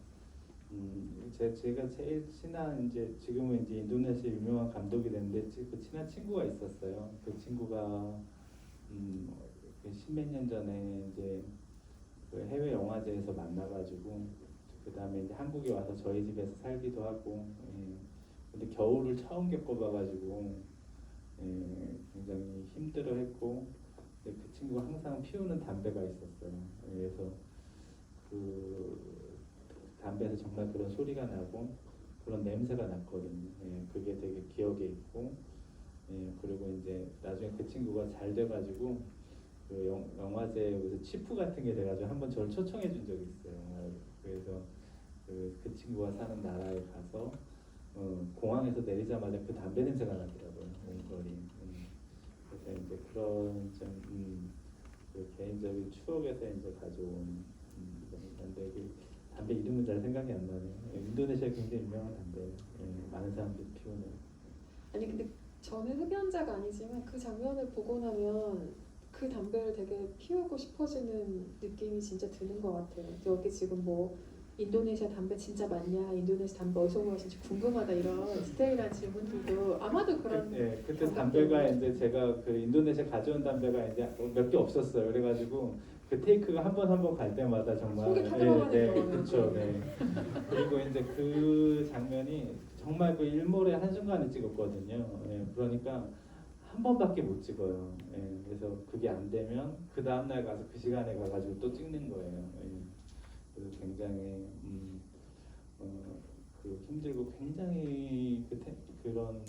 제일 친한 지금은 이제 인도네시아 유명한 감독이 됐는데 그 친한 친구가 있었어요. 그 친구가 십몇 년 전에 이제 그 해외 영화제에서 만나가지고 그 다음에 이제 한국에 와서 저희 집에서 살기도 하고, 근데 겨울을 처음 겪어봐가지고 굉장히 힘들어했고, 근데 그 친구가 항상 피우는 담배가 있었어요. 그래서 그 담배에서 정말 그런 소리가 나고 그런 냄새가 났거든요. 그게 되게 기억에 있고, 그리고 이제 나중에 그 친구가 잘 돼가지고 그 영화제에서 치프 같은 게 돼가지고 한번 저를 초청해 준 적이 있어요. 그래서 그 친구가 사는 나라에 가서 공항에서 내리자마자 그 담배 냄새가 나더라고요. 온 거리. 그래서 이제 그런 그 개인적인 추억에서 이제 가져온 건데, 담배 이름은 잘 생각이 안 나네요. 인도네시아 굉장히 유명한 담배예요. 많은 사람들이 피우는. 아니 근데 저는 흡연자가 아니지만 그 장면을 보고 나면 그 담배를 되게 피우고 싶어지는 느낌이 진짜 드는 것 같아요. 여기 지금 인도네시아 담배 진짜 많냐, 인도네시아 담배 어디서 구하시는지 궁금하다 이런 디테일한 질문들도 아마도 그런. 그때 담배가 이제 제가 그 인도네시아 가져온 담배가 이제 몇 개 없었어요. 그래가지고 그 테이크가 한 번 갈 때마다 정말 속이 타들어가는 거는. 그렇죠. 그리고 이제 그 장면이 정말 그 일몰의 한 순간에 찍었거든요. 그러니까 한 번밖에 못 찍어요. 그래서 그게 안 되면 그 다음 날 가서 그 시간에 가가지고 또 찍는 거예요. 그래서 굉장히 힘들고 굉장히 그런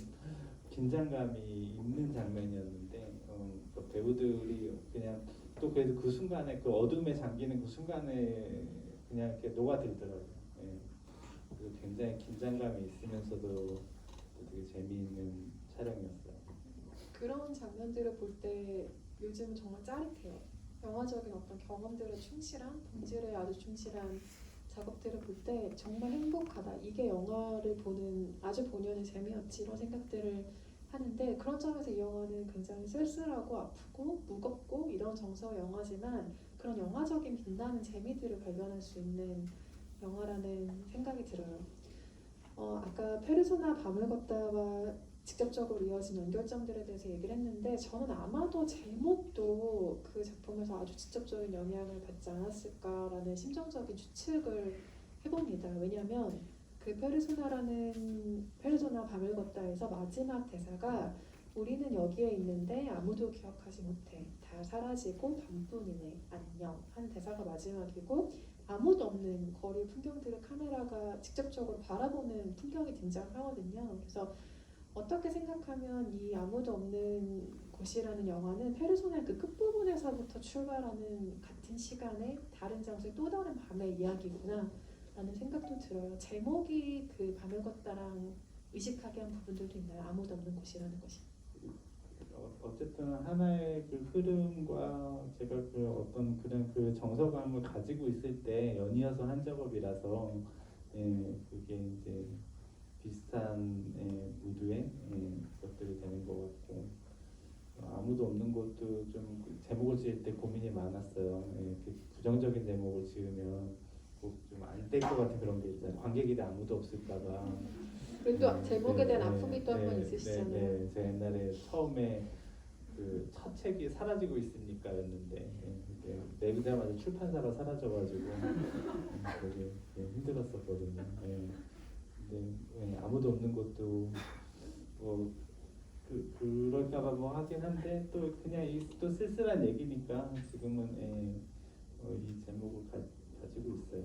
긴장감이 있는 장면이었는데, 그 배우들이 그냥 또 그래도 그 순간에 그 어둠에 잠기는 그 순간에 그냥 이렇게 녹아들더라고요. 그리고 굉장히 긴장감이 있으면서도 되게 재미있는 촬영이었어요. 그런 장면들을 볼 때 요즘은 정말 짜릿해요. 영화적인 어떤 경험들에 충실한, 본질에 아주 충실한 작업들을 볼 때 정말 행복하다. 이게 영화를 보는 아주 본연의 재미였지, 이런 생각들을 하는데, 그런 점에서 이 영화는 굉장히 쓸쓸하고 아프고 무겁고 이런 정서 영화지만 그런 영화적인 빛나는 재미들을 발견할 수 있는 영화라는 생각이 들어요. 아까 페르소나 밤을 걷다와 직접적으로 이어진 연결점들에 대해서 얘기를 했는데, 저는 아마도 제목도 그 작품에서 아주 직접적인 영향을 받지 않았을까라는 심정적인 추측을 해봅니다. 왜냐하면 그 페르소나 밤을 걷다에서 마지막 대사가 "우리는 여기에 있는데 아무도 기억하지 못해. 다 사라지고 밤뿐이네. 안녕" 하는 대사가 마지막이고, 아무도 없는 거리 풍경들을 카메라가 직접적으로 바라보는 풍경이 등장하거든요. 그래서 어떻게 생각하면 이 아무도 없는 곳이라는 영화는 페르소나의 그 끝부분에서부터 출발하는 같은 시간에 다른 장소의 또 다른 밤의 이야기구나 라는 생각도 들어요. 제목이 그 밤을 걷다랑 의식하게 한 부분들도 있나요? 아무도 없는 곳이라는 것이. 어쨌든 하나의 그 흐름과 제가 그 어떤 그런 그 정서감을 가지고 있을 때 연이어서 한 작업이라서 그게 이제 비슷한 무드의 것들이 되는 것 같고 아무도 없는 곳도 좀 제목을 지을 때 고민이 많았어요. 이렇게 부정적인 제목을 지으면 좀 안 될 것 같은 그런 게 있잖아요. 관객이 아무도 없을까봐. 그리고 또 제목에 대한 아픔이 또 한 번 있으시잖아요. 네, 제가 옛날에 처음에 그 첫 책이 사라지고 있으니까였는데 내자마자 출판사가 사라져가지고 되게 힘들었었거든요. 근데 아무도 없는 것도 뭐 그럴까봐 뭐 하긴 한데 또 그냥 또 쓸쓸한 얘기니까 지금은 이 제목을 가지고 있어요.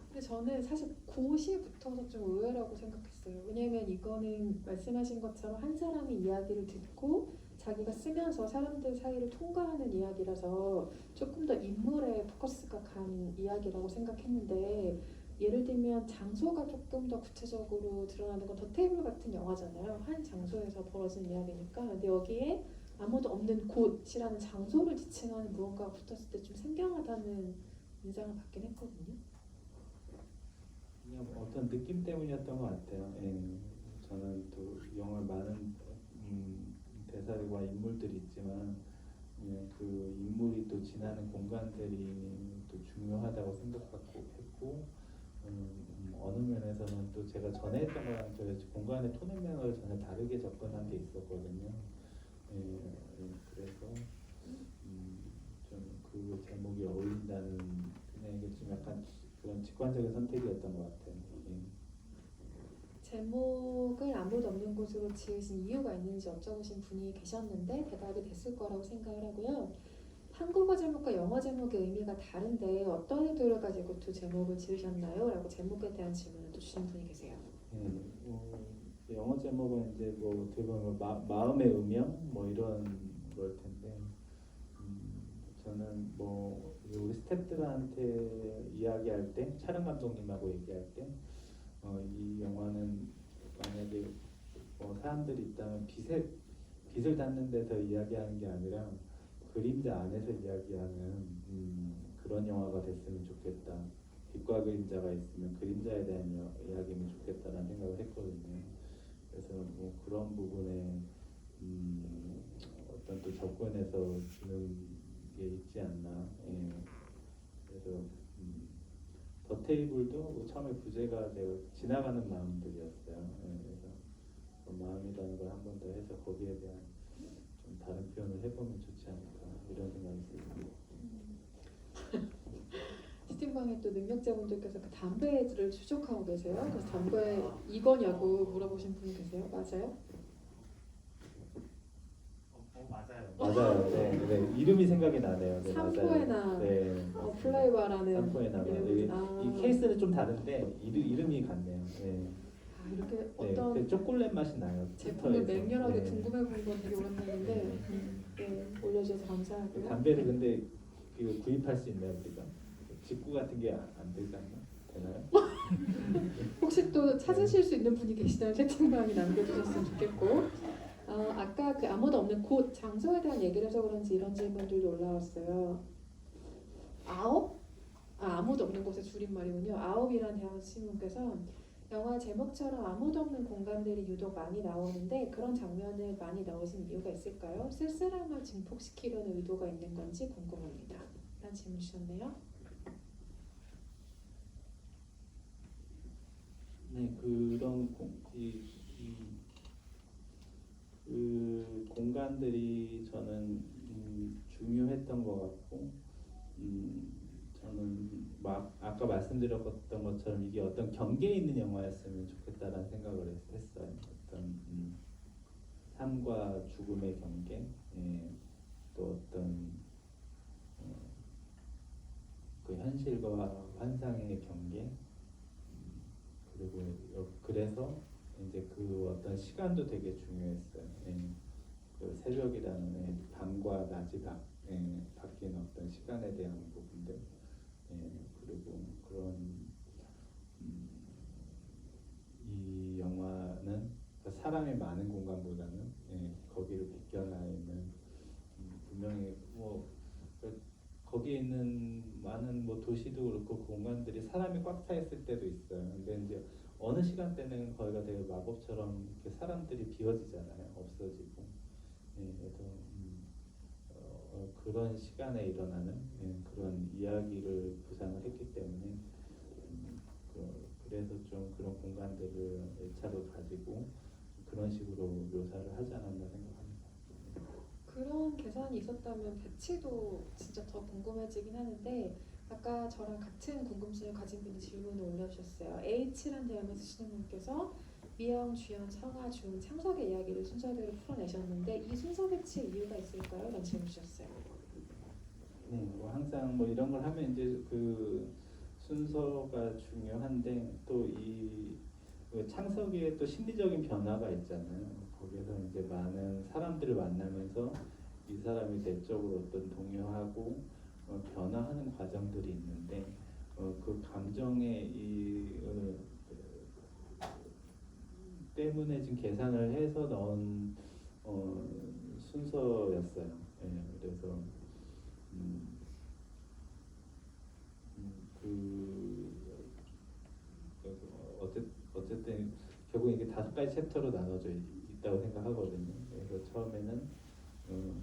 근데 저는 사실 곧이 붙어서 좀 의외라고 생각했어요. 왜냐면 이거는 말씀하신 것처럼 한 사람의 이야기를 듣고 자기가 쓰면서 사람들 사이를 통과하는 이야기라서 조금 더 인물에 포커스가 간 이야기라고 생각했는데 예를 들면 장소가 조금 더 구체적으로 드러나는 건 더 테이블 같은 영화잖아요. 한 장소에서 벌어진 이야기니까. 근데 여기에 아무도 없는 곳이라는 장소를 지칭하는 무언가가 붙었을 때 좀 생경하다는 인상을 받긴 했거든요. 그냥 어떤 느낌 때문이었던 것 같아요. 저는 또 영화 많은 대사들과 인물들이 있지만 그 인물이 또 지나는 공간들이 또 중요하다고 생각하고 했고 어느 면에서는 또 제가 전에 했던 거랑 저 공간의 톤의 면을 전혀 다르게 접근한 게 있었거든요. 그래서 좀 그 제목이 어울린다는 그냥 이게 좀 약간 그런 직관적인 선택이었던 것 같아요. 제목을 아무도 없는 곳으로 지으신 이유가 있는지 여쭤보신 분이 계셨는데 대답이 됐을 거라고 생각을 하고요. 한국어 제목과 영어 제목의 의미가 다른데 어떤 의도를 가지고 두 제목을 지으셨나요? 라고 제목에 대한 질문을 또 주신 분이 계세요. 영어 제목은 이제 뭐 어떻게 보면 마음의 음영 뭐 이런 걸 텐데 저는 뭐 우리 스태프들한테 이야기할 때 촬영 감독님하고 얘기할 때 이 영화는 만약에 사람들이 있다면 빛을 닿는 데서 이야기하는 게 아니라 그림자 안에서 이야기하는 그런 영화가 됐으면 좋겠다. 빛과 그림자가 있으면 그림자에 대한 이야기면 좋겠다라는 생각을 했거든요. 그래서 뭐 그런 부분에 어떤 또 접근해서 주는 게 있지 않나. 그래서 더 테이블도 처음에 부제가 제가 지나가는 마음들이었어요. 그래서 그 마음이라는 걸 한 번 더 해서 거기에 대한 좀 다른 표현을 해보면 좋지 않을까 이런 생각이 듭니다. 채팅방에 또 능력자분들께서 그 담배를 추적하고 계세요. 그래서 담배 이거냐고 물어보신 분이 계세요. 맞아요? 맞아요. 맞아요. 네. 이름이 생각이 나네요. 네, 삼포에나 맞아요. 네, 플라이바라는 삼포에나 이 케이스는 좀 다른데 이름이 같네요. 네. 이렇게 네, 어떤 그 초콜릿 맛이 나요. 제품을 트위터에서. 맹렬하게 네. 궁금해 본 건 되게 오랜만인데 올려주셔서 감사하고요. 담배를 근데 구입할 수 있나요 우리가? 직구 같은 게 안 되지 않나? 되나요? 혹시 또 찾으실 수 있는 분이 계시다면 채팅방에 남겨주셨으면 좋겠고 아까 그 아무도 없는 곳 장소에 대한 얘기를 해서 그런지 이런 질문들도 올라왔어요. 아무도 없는 곳의 줄임말이군요. 아홉이라는 대한 질문께서 영화 제목처럼 아무도 없는 공간들이 유독 많이 나오는데 그런 장면을 많이 넣으신 이유가 있을까요? 쓸쓸함을 증폭시키려는 의도가 있는 건지 궁금합니다. 라는 질문 주셨네요. 네, 그런 그 공간들이 저는 중요했던 것 같고 저는 아까 말씀드렸던 것처럼 이게 어떤 경계에 있는 영화였으면 좋겠다라는 생각을 했어요. 어떤 삶과 죽음의 경계, 또 어떤 그 현실과 환상의 경계, 그리고 그래서 이제 그 어떤 시간도 되게 중요했어요. 그 새벽이라는 밤과 낮이 바뀌는 어떤 시간에 대한 부분들, 그리고 그런 이 영화는 사람이 많은 공간보다는 거기를 비껴나 있는 분명히 거기에 있는 많은 도시도 그렇고 공간들이 사람이 꽉 차 있을 때도 있어요. 근데 이제 어느 시간대는 거기가 되게 마법처럼 이렇게 사람들이 비워지잖아요. 없어지고. 그래서 그런 시간에 일어나는 그런 이야기를 구상을 했기 때문에 그래서 좀 그런 공간들을 애착을 가지고 그런 식으로 묘사를 하지 않았나 생각합니다. 그런 계산이 있었다면 배치도 진짜 더 궁금해지긴 하는데 아까 저랑 같은 궁금증을 가진 분이 질문을 올려주셨어요. H란 대화만 쓰시는 분께서 미영, 주연, 성아, 준, 창석의 이야기를 순서대로 풀어내셨는데 이 순서 배치의 이유가 있을까요? 라는 질문 주셨어요. 항상 이런 걸 하면 이제 그 순서가 중요한데 또 이 창석의 또 심리적인 변화가 있잖아요. 거기서 이제 많은 사람들을 만나면서 이 사람이 내적으로 어떤 동요하고 변화하는 과정들이 있는데 그 감정의 때문에 지금 계산을 해서 넣은 순서였어요. 그래서 어쨌든 결국 이게 5가지 챕터로 나눠져 있다고 생각하거든요. 그래서 처음에는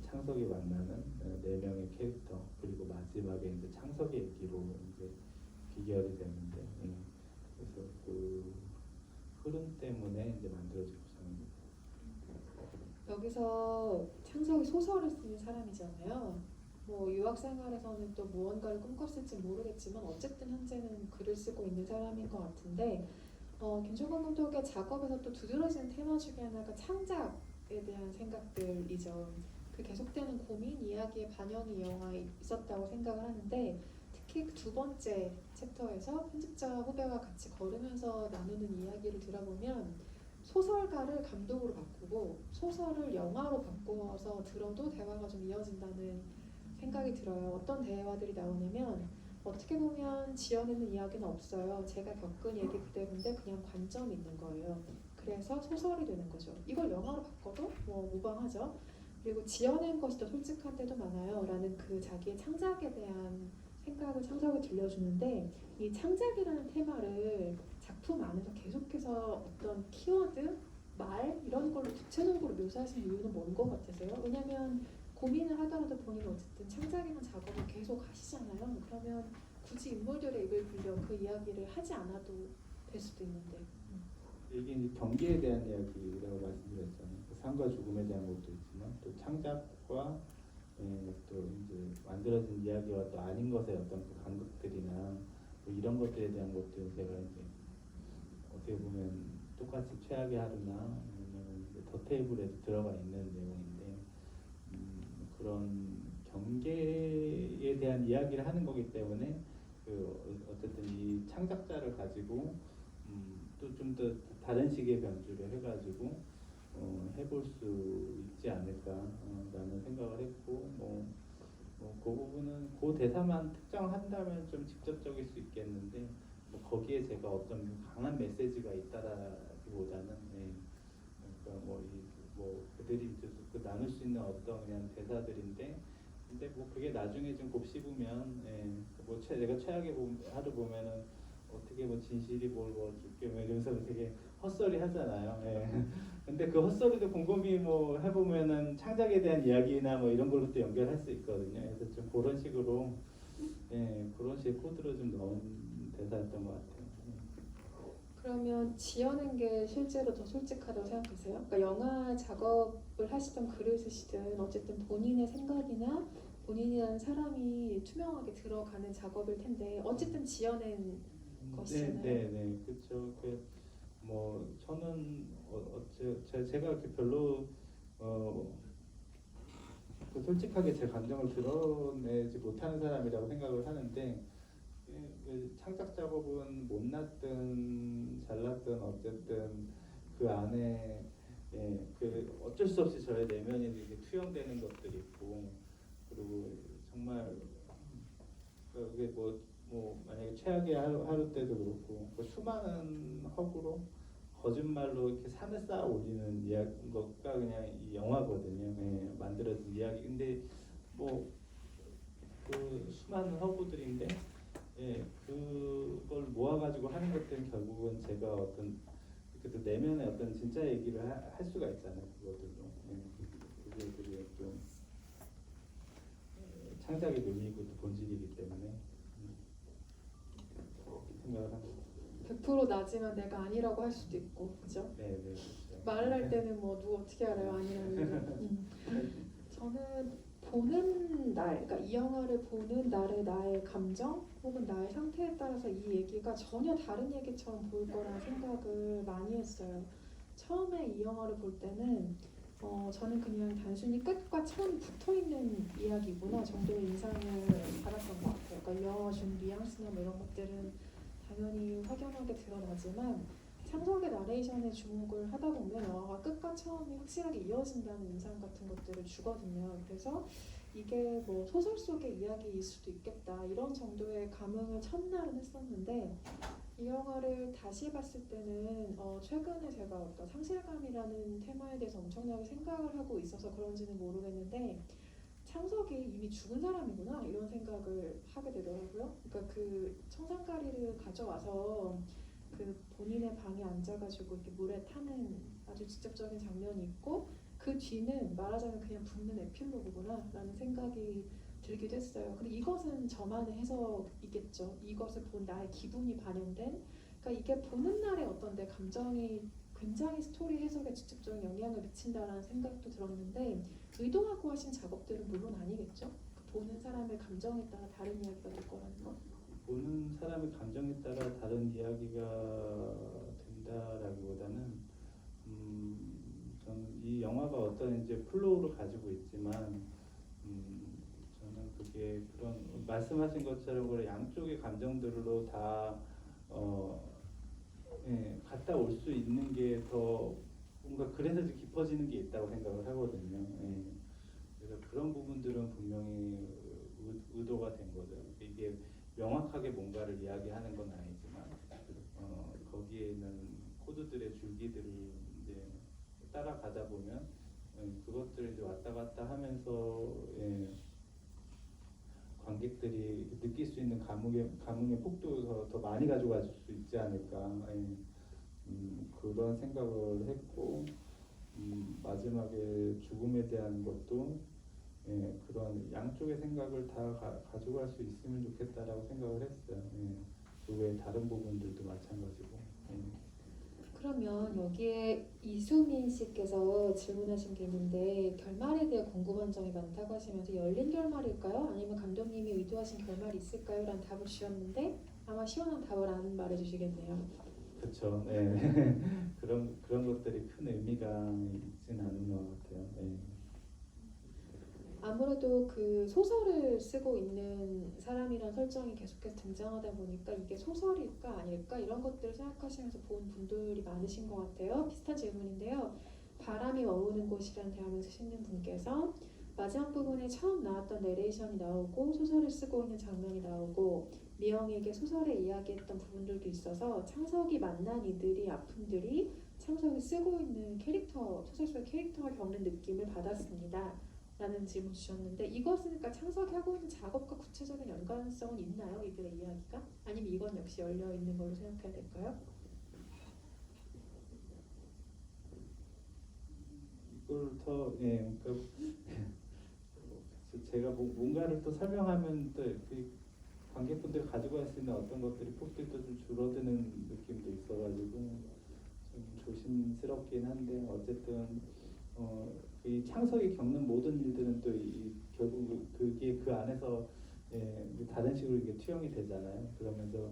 창석이 만나는 4명의 캐릭터 그리고 마지막에 이제 창석의 얘기로 이제 비결이 되는데 그래서 그 흐름 때문에 이제 만들어진 구성입니다. 여기서 창석이 소설을 쓰는 사람이잖아요. 유학 생활에서는 또 무언가를 꿈꿨을지 모르겠지만 어쨌든 현재는 글을 쓰고 있는 사람인 것 같은데 김종건 감독의 작업에서 또 두드러지는 테마 중에 하나가 창작에 대한 생각들이죠. 그 계속되는 고민 이야기의 반영이 이 영화에 있었다고 생각을 하는데 특히 그 2번째 챕터에서 편집자 후배와 같이 걸으면서 나누는 이야기를 들어보면 소설가를 감독으로 바꾸고 소설을 영화로 바꿔서 들어도 대화가 좀 이어진다는 생각이 들어요. 어떤 대화들이 나오냐면 어떻게 보면 지어내는 이야기는 없어요. 제가 겪은 얘기 그대로인데 그냥 관점이 있는 거예요. 그래서 소설이 되는 거죠. 이걸 영화로 바꿔도 무방하죠. 그리고 지어낸 것이 더 솔직한 때도 많아요. 라는 그 자기의 창작에 대한 생각을 창작을 들려주는데 이 창작이라는 테마를 작품 안에서 계속해서 어떤 키워드, 말 이런 걸로 구체적으로 묘사하시는 이유는 뭔 것 같으세요? 왜냐면 고민을 하더라도 본인은 어쨌든 창작이나 작업을 계속 하시잖아요. 그러면 굳이 인물들의 입을 빌려 그 이야기를 하지 않아도 될 수도 있는데. 이게 이제 경계에 대한 이야기라고 말씀드렸잖아요. 그 삶과 죽음에 대한 것도 있지만 또 창작과 또 이제 만들어진 이야기와 또 아닌 것의 어떤 그 간극들이나 이런 것들에 대한 것들 제가 이제 어떻게 보면 똑같이 최악의 하루나 아니면 더 테이블에도 들어가 있는 내용인데 그런 경계에 대한 이야기를 하는 거기 때문에 어쨌든 이 창작자를 가지고 또 좀 더 다른 식의 변주를 해가지고 해볼 수 있지 않을까라는 생각을 했고 그 부분은 그 대사만 특정한다면 좀 직접적일 수 있겠는데 거기에 제가 어떤 강한 메시지가 있다라기보다는 그러니까 그들이 그 나눌 수 있는 어떤 그냥 대사들인데 근데 그게 나중에 좀 곱씹으면 내가 최악의 하루 보면은 어떻게 진실이 뭘 줄게 이러면서 되게 헛소리 하잖아요. 근데 그 헛소리도 곰곰이 해보면은 창작에 대한 이야기나 이런 걸로 또 연결할 수 있거든요. 그래서 좀 그런 식으로 그런 식의 코드로 좀 넣은 대사였던 것 같아요. 그러면 지어낸 게 실제로 더 솔직하다고 생각하세요? 그러니까 영화 작업을 하시던 글을 쓰시든 어쨌든 본인의 생각이나 본인이라는 사람이 투명하게 들어가는 작업일 텐데 어쨌든 지어낸 것이잖아요. 네, 그렇죠. 저는 제가 이렇게 별로 솔직하게 제 감정을 드러내지 못하는 사람이라고 생각을 하는데 그 창작 작업은 못났든 잘났든 어쨌든 그 안에 그 어쩔 수 없이 저의 내면이 이렇게 투영되는 것들이 있고 그리고 정말 그게 만약에 최악의 하루 때도 그렇고 수많은 거짓말로 이렇게 산을 쌓아 올리는 이야기가 그냥 이 영화거든요. 예, 만들어진 이야기. 근데 뭐 그 수많은 허구들인데 예, 그걸 모아가지고 하는 것들은 결국은 제가 어떤 그래도 내면의 어떤 진짜 얘기를 할 수가 있잖아요. 그것들도 그것들이 좀 창작의 묘미이고 또 본질이기 때문에 그렇게 생각을 합니다. 100% 나지만 내가 아니라고 할 수도 있고, 그죠? 네, 네, 그렇죠. 말을 할 때는 뭐 누가 어떻게 알아요? 아니라는 거. 저는 보는 날, 그러니까 이 영화를 보는 날의 나의 감정 혹은 나의 상태에 따라서 이 얘기가 전혀 다른 얘기처럼 보일 거라는 생각을 많이 했어요. 처음에 이 영화를 볼 때는 저는 그냥 단순히 끝과 처음 붙어 있는 이야기구나 정도의 인상을 받았던 것 같아요. 그러니까 영화 준 뉘앙스나 뭐 이런 것들은 당연히 확연하게 드러나지만 창석의 나레이션에 주목을 하다 보면 영화가 끝과 처음이 확실하게 이어진다는 인상 같은 것들을 주거든요. 그래서 이게 뭐 소설 속의 이야기일 수도 있겠다 이런 정도의 감흥을 첫날은 했었는데 이 영화를 다시 봤을 때는 최근에 제가 어떤 상실감이라는 테마에 대해서 엄청나게 생각을 하고 있어서 그런지는 모르겠는데 창석이 이미 죽은 사람이구나 이런 생각을 하게 되더라고요. 그러니까 그 청산가리를 가져와서 그 본인의 방에 앉아가지고 이렇게 물에 타는 아주 직접적인 장면이 있고 그 뒤는 말하자면 그냥 붙는 에필로그구나라는 생각이 들기도 했어요. 근데 이것은 저만의 해석이겠죠. 이것을 본 나의 기분이 반영된 그러니까 이게 보는 날의 어떤 내 감정이 굉장히 스토리 해석에 직접적인 영향을 미친다라는 생각도 들었는데 의도하고 하신 작업들은 물론 아니겠죠. 그 보는 사람의 감정에 따라 다른 이야기가 될 거라는 거. 보는 사람의 감정에 따라 다른 이야기가 된다라기보다는 저는 이 영화가 어떤 이제 플로우를 가지고 있지만 저는 그게 그런 말씀하신 것처럼 그런 양쪽의 감정들로 다 예, 갔다 올 수 있는 게 더 뭔가 그래서 깊어지는 게 있다고 생각을 하거든요. 예. 그래서 그런 부분들은 분명히 의도가 된 거죠. 이게 명확하게 뭔가를 이야기하는 건 아니지만 거기에 있는 코드들의 줄기들을 이제 따라가다 보면 그것들을 이제 왔다 갔다 하면서 예, 관객들이 느낄 수 있는 감흥의 폭도가 더 많이 가져갈 수 있지 않을까 예, 그런 생각을 했고 마지막에 죽음에 대한 것도 예, 그런 양쪽의 생각을 다 가져갈 수 있으면 좋겠다라고 생각을 했어요. 예, 그 외에 다른 부분들도 마찬가지고. 예. 그러면 여기에 이수민 씨께서 질문하신 게 있는데 결말에 대해 궁금한 점이 많다고 하시면서 열린 결말일까요? 아니면 감독님이 의도하신 결말이 있을까요? 라는 답을 주셨는데 아마 시원한 답을 안 말해주시겠네요. 그렇죠. 네. 그런 것들이 큰 의미가 있진 않은 것 같아요. 네. 아무래도 그 소설을 쓰고 있는 사람이란 설정이 계속해서 등장하다 보니까 이게 소설일까 아닐까 이런 것들을 생각하시면서 본 분들이 많으신 것 같아요. 비슷한 질문인데요. 바람이 머무는 곳이란 대학을 쓰시는 분께서 마지막 부분에 처음 나왔던 내레이션이 나오고 소설을 쓰고 있는 장면이 나오고 미영에게 소설에 이야기했던 부분들도 있어서 창석이 만난 이들이 아픔들이 창석이 쓰고 있는 캐릭터 소설 속의 캐릭터가 겪는 느낌을 받았습니다. 라는 질문 주셨는데 이것은 그러니까 창석이 하고 있는 작업과 구체적인 연관성은 있나요? 이들의 이야기가? 아니면 이건 역시 열려 있는 걸로 생각해야 될까요? 이걸 더 예, 그러니까 제가 뭔가를 또 설명하면 또 그 관객분들 가지고 갈 수 있는 어떤 것들이 폭들도 좀 줄어드는 느낌도 있어가지고 좀 조심스럽긴 한데 어쨌든 이 창석이 겪는 모든 일들은 또 결국 그게 그 안에서 예, 다른 식으로 이게 투영이 되잖아요. 그러면서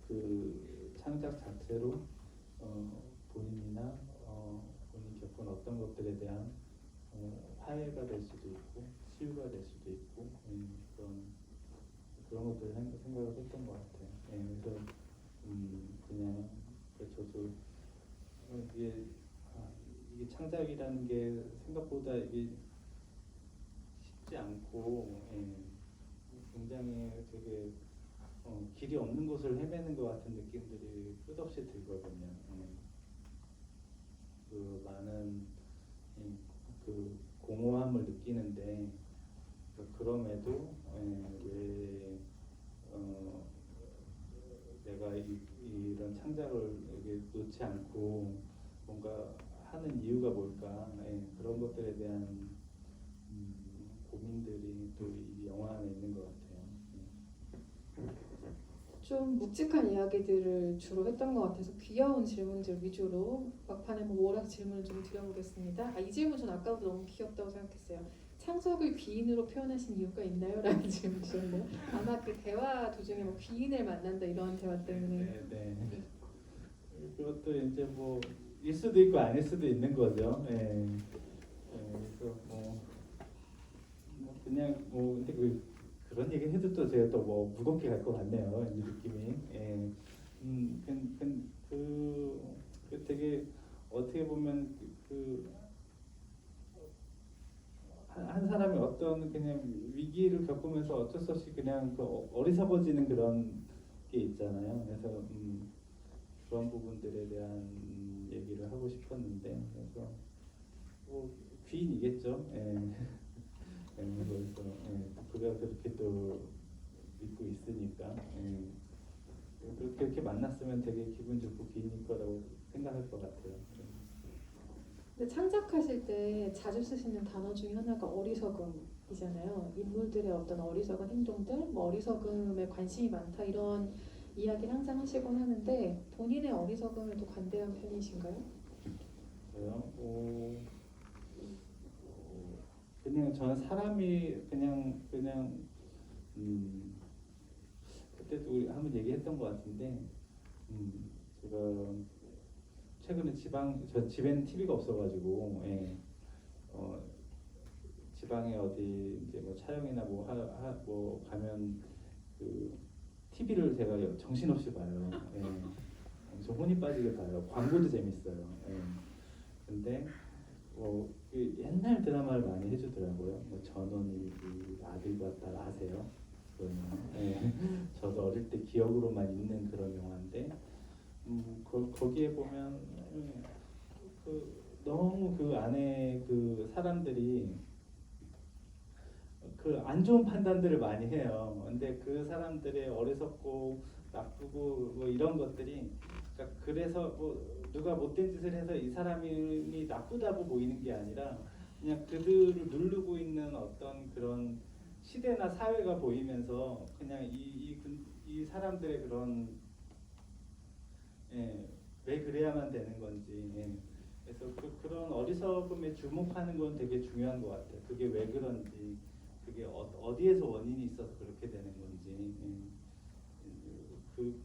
그 창작 자체로 본인이나 본인이 겪은 어떤 것들에 대한 화해가 될 수도 있고 치유가 될 수도 있고 그런 것들을 생각을 했던 것 같아요. 예, 그래서 그냥 저도 이게 창작이라는 게 생각보다 이게 쉽지 않고 예, 굉장히 되게 길이 없는 곳을 헤매는 것 같은 느낌들이 끝없이 들거든요. 그 많은 그 공허함을 느끼는데 그럼에도 왜 내가 이런 창작을 이렇게 놓지 않고 뭔가 하는 이유가 뭘까? 그런 것들에 대한 고민들이 또 이 영화 안에 있는 것 같아요. 좀 묵직한 이야기들을 주로 했던 것 같아서 귀여운 질문들 위주로 막판에 뭐 워낙 질문을 좀 드려보겠습니다. 이 질문 전 아까부터 너무 귀엽다고 생각했어요. 창석을 귀인으로 표현하신 이유가 있나요? 라는 질문 주셨네요. 아마 그 대화 도중에 뭐 귀인을 만난다 이런 대화 때문에. 네. 그것도 이제 뭐 일 수도 있고 아닐 수도 있는 거죠. 그래서 뭐 그냥 뭐 근데 그런 얘기 해도 또 제가 또 뭐 무겁게 갈 것 같네요. 이 느낌이. 그 되게 어떻게 보면 한 사람이 어떤 그냥 위기를 겪으면서 어쩔 수 없이 그냥 그 어리석어지는 그런 게 있잖아요. 그래서 그런 부분들에 대한 얘기를 하고 싶었는데 그래서 뭐 귀인이겠죠. 그래서 그가 그렇게 또 믿고 있으니까 그렇게 만났으면 되게 기분 좋고 귀인일 거라고 생각할 것 같아요. 근데 창작하실 때 자주 쓰시는 단어 중에 하나가 어리석음이잖아요. 인물들의 어떤 어리석은 행동들, 뭐 어리석음에 관심이 많다 이런 이야기를 항상 하시곤 하는데 본인의 어리석음에도 관대한 편이신가요? 저요? 그냥 저는 사람이 그냥 그때도 우리 한번 얘기했던 것 같은데 제가 최근에 저 집에는 TV가 없어가지고 지방에 어디 이제 뭐 촬영이나 뭐 가면 그 TV를 제가 정신없이 봐요. 엄청 혼이 빠지게 봐요. 광고도 재밌어요. 근데 그 옛날 드라마를 많이 해주더라고요. 뭐 전원일기, 아들과 딸 아세요? 저도 어릴 때 기억으로만 있는 그런 영화인데 거기에 보면 너무 그 안에 그 사람들이 그 안 좋은 판단들을 많이 해요. 근데 그 사람들의 어리석고 나쁘고 뭐 이런 것들이 그러니까 그래서 뭐 누가 못된 짓을 해서 이 사람이 나쁘다고 보이는 게 아니라 그냥 그들을 누르고 있는 어떤 그런 시대나 사회가 보이면서 그냥 이 사람들의 그런 왜 그래야만 되는 건지 그래서 그런 어리석음에 주목하는 건 되게 중요한 것 같아요. 그게 왜 그런지 그게 어디에서 원인이 있어서 그렇게 되는 건지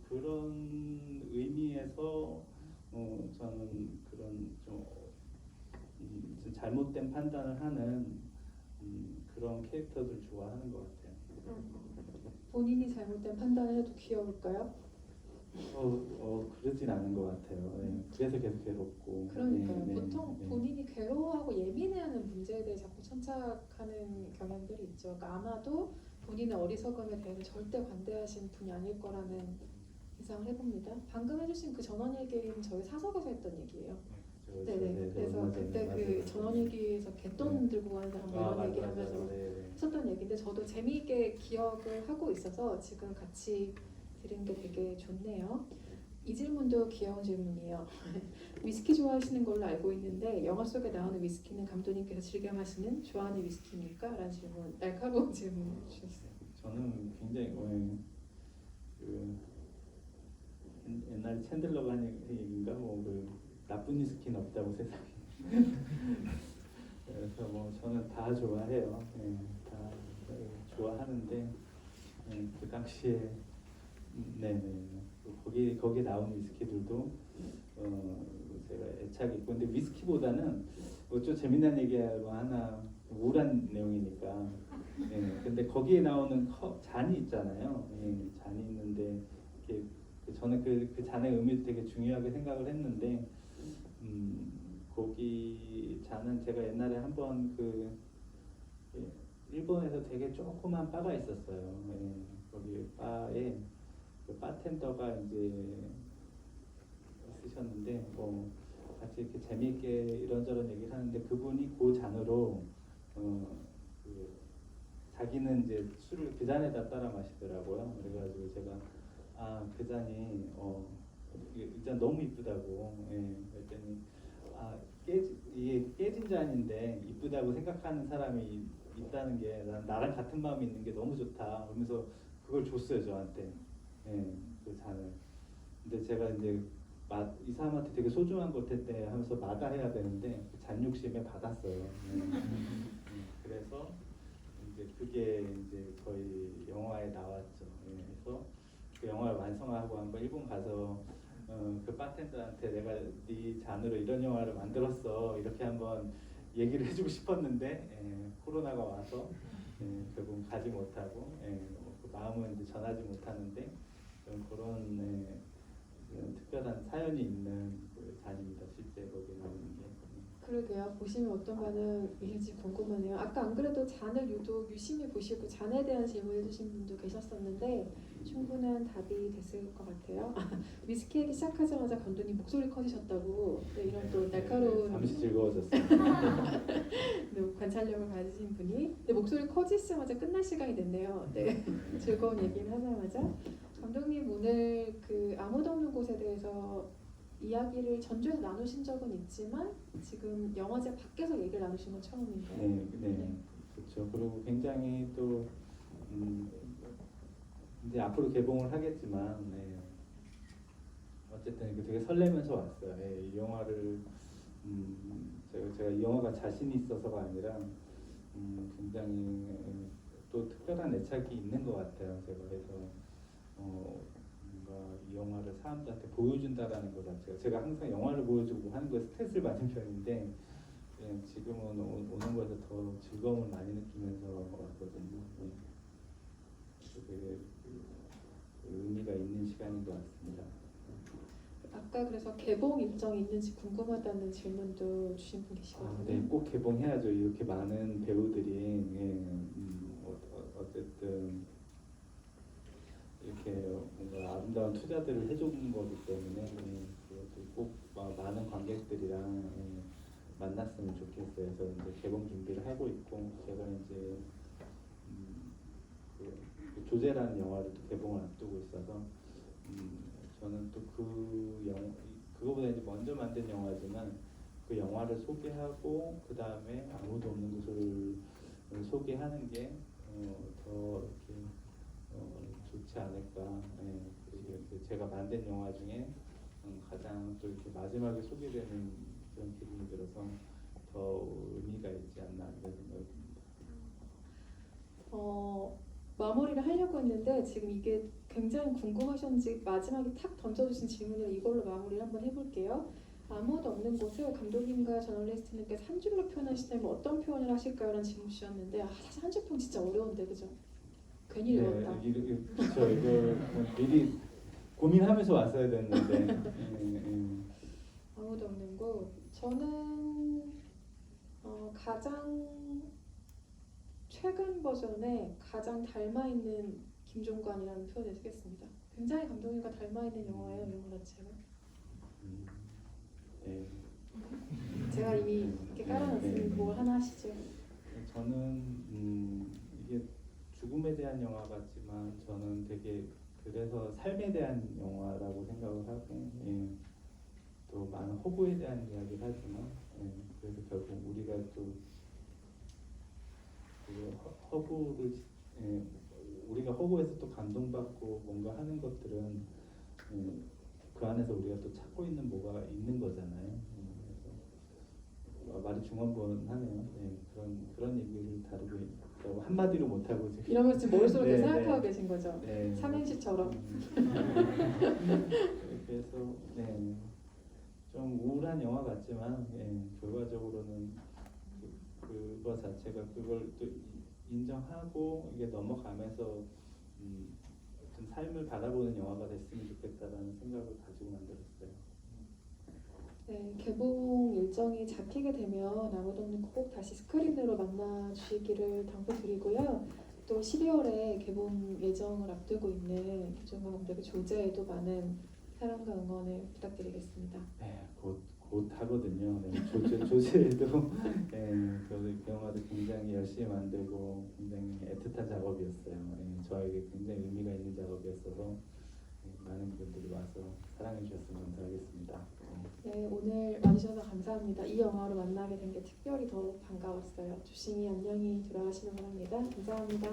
그런 의미에서 저는 그런 좀 잘못된 판단을 하는 그런 캐릭터들 좋아하는 것 같아요. 본인이 잘못된 판단을 해도 귀여울까요? 그러진 않은 것 같아요. 그래서 계속 괴롭고. 그러니까요. 보통 본인이 괴로워하고 예민해하는 문제에 대해 자꾸 천착하는 경향들이 있죠. 그러니까 아마도 본인의 어리석음에 대해서 절대 관대하신 분이 아닐 거라는 예상을 해봅니다. 방금 해주신 그 전원일기는 저희 사석에서 했던 얘기예요. 네네. 그래서 그때 그 전원일기에서 갯돈 들고 가는 사람 뭐 이런 얘기를 하면서 했었던 얘기인데 저도 재미있게 기억을 하고 있어서 지금 같이 들은 게 되게 좋네요. 이 질문도 귀여운 질문이에요. 위스키 좋아하시는 걸로 알고 있는데 영화 속에 나오는 위스키는 감독님께서 즐겨 마시는 좋아하는 위스키입니까? 라는 질문, 날카로운 질문을 주셨어요. 저는 굉장히 옛날 챈들러가 한 얘기인가 그 나쁜 위스키는 없다고 세상에. 그래서 뭐 저는 다 좋아해요. 다 좋아하는데 그 당시에 거기에 나온 위스키들도 제가 애착이 있고 근데 위스키보다는 좀 재미난 얘기 하나 우울한 내용이니까 근데 거기에 나오는 잔이 있잖아요. 잔이 있는데 저는 그 잔의 의미도 되게 중요하게 생각을 했는데 거기 잔은 제가 옛날에 한번 일본에서 되게 조그만 바가 있었어요. 거기 바에 그 바텐더가 이제 있으셨는데 같이 이렇게 재미있게 이런저런 얘기를 하는데 그분이 그 잔으로 그 자기는 이제 술을 그 잔에다 따라 마시더라고요. 그래가지고 제가 그 잔이 일단 너무 이쁘다고 그랬더니 이게 깨진 잔인데 이쁘다고 생각하는 사람이 있다는 게 나랑 같은 마음이 있는 게 너무 좋다. 그러면서 그걸 줬어요 저한테. 그 잔을. 근데 제가 이제 이 사람한테 되게 소중한 것 텐데 하면서 마다해야 되는데 그 잔 욕심에 받았어요. 그래서 이제 그게 이제 저희 영화에 나왔죠. 그래서 그 영화를 완성하고 한번 일본 가서 그 바텐더한테 내가 네 잔으로 이런 영화를 만들었어 이렇게 한번 얘기를 해주고 싶었는데 코로나가 와서 결국 가지 못하고 그 마음은 이제 전하지 못하는데 좀 그런 그런 특별한 사연이 있는 그 잔입니다. 실제 거기에 나오는 게. 그러게요. 보시면 어떤가는 일일지 궁금하네요. 아까 안 그래도 잔을 유독 유심히 보시고 잔에 대한 질문을 해주신 분도 계셨었는데 충분한 답이 됐을 것 같아요. 위스키 얘기 시작하자마자 감독님 목소리 커지셨다고 이런 또 날카로운 잠시 즐거워졌어요. 네, 관찰력을 가지신 분이 근데 목소리 커지자마자 끝날 시간이 됐네요. 네, 즐거운 얘기를 하자마자 감독님 오늘 그 아무도 없는 곳에 대해서 이야기를 전주에서 나누신 적은 있지만 지금 영화제 밖에서 얘기를 나누신 건 처음인가요? 네, 그렇죠. 그리고 굉장히 또 이제 앞으로 개봉을 하겠지만 어쨌든 이렇게 되게 설레면서 왔어요. 이 영화를 제가 이 영화가 자신이 있어서가 아니라 굉장히 또 특별한 애착이 있는 것 같아요. 제가 그래서 뭔가 이 영화를 사람들한테 보여준다라는 것 자체가 제가 항상 영화를 보여주고 하는 거에 스트레스를 받는 편인데 지금은 오는 거에서 더 즐거움을 많이 느끼면서 왔거든요. 되게 의미가 있는 시간인 것 같습니다. 아까 그래서 개봉 일정이 있는지 궁금하다는 질문도 주신 분 계시거든요. 네, 꼭 개봉해야죠. 이렇게 많은 배우들이 어쨌든 이렇게 뭔가 아름다운 투자들을 해준 거기 때문에 그것도 꼭 많은 관객들이랑 만났으면 좋겠어요. 그래서 이제 개봉 준비를 하고 있고 제가 이제 그 조제라는 영화를 또 개봉을 앞두고 있어서 저는 또 그거보다 이제 먼저 만든 영화지만 그 영화를 소개하고 그 다음에 아무도 없는 곳을 소개하는 게 더 이렇게 좋지 않을까. 그리고 이렇게 제가 만든 영화 중에 가장 또 이렇게 마지막에 소개되는 그런 기분이 들어서 더 의미가 있지 않나 이런 생각이 듭니다. 마무리를 하려고 했는데 지금 이게 굉장히 궁금하셨는지 마지막에 탁 던져주신 질문을 이걸로 마무리를 한번 해볼게요. 아무도 없는 곳을 감독님과 저널리스트님께서 한 줄로 표현하시다면 어떤 표현을 하실까요? 라는 질문 주셨는데 사실 한 줄 평 진짜 어려운데 그죠? 괜히 외웠다. 그렇죠. 이걸 미리 고민하면서 왔어야 됐는데. 아무도 없는 곳. 저는 가장 최근 버전에 가장 닮아 있는 김종관이라는 표현을 쓰겠습니다. 굉장히 감독님과 닮아 있는 영화예요, 영화 자체가. 네. 제가 이미 이렇게 깔아놨으니 뭘 하나 하시죠. 저는 이게 죽음에 대한 영화 같지만 저는 되게 그래서 삶에 대한 영화라고 생각을 하고 또 많은 허구에 대한 이야기를 하지만 그래서 결국 우리가 또 그 허구를 우리가 허구에서 또 감동받고 뭔가 하는 것들은 그 안에서 우리가 또 찾고 있는 뭐가 있는 거잖아요. 그래서 말이 중언부언하네요. 그런 얘기를 다루고 있다고 한마디로 못 하고 지금 이러면 지금 머릿속에 생각하고 계신 거죠? 네. 삼행시처럼. 그래서 좀 우울한 영화 같지만 결과적으로는 그거 자체가 그걸 또 인정하고 이게 넘어가면서 어떤 삶을 바라보는 영화가 됐으면 좋겠다라는 생각을 가지고 만들었어요. 네, 개봉 일정이 잡히게 되면 아무도 없는 꼭 다시 스크린으로 만나 주시기를 당부드리고요. 또 12월에 개봉 예정을 앞두고 있는 김종관 감독의 조제에도 많은 사랑과 응원을 부탁드리겠습니다. 네, 곧 하거든요. 네, 조제에도 네, 저도 이 영화도 굉장히 열심히 만들고 굉장히 애틋한 작업이었어요. 네, 저에게 굉장히 의미가 있는 작업이었어서 네, 많은 분들이 와서 사랑해 주셨으면 감사하겠습니다. 네, 오늘 와주셔서 감사합니다. 이 영화로 만나게 된 게 특별히 더 반가웠어요. 조심히 안녕히 돌아가시기 바랍니다. 감사합니다.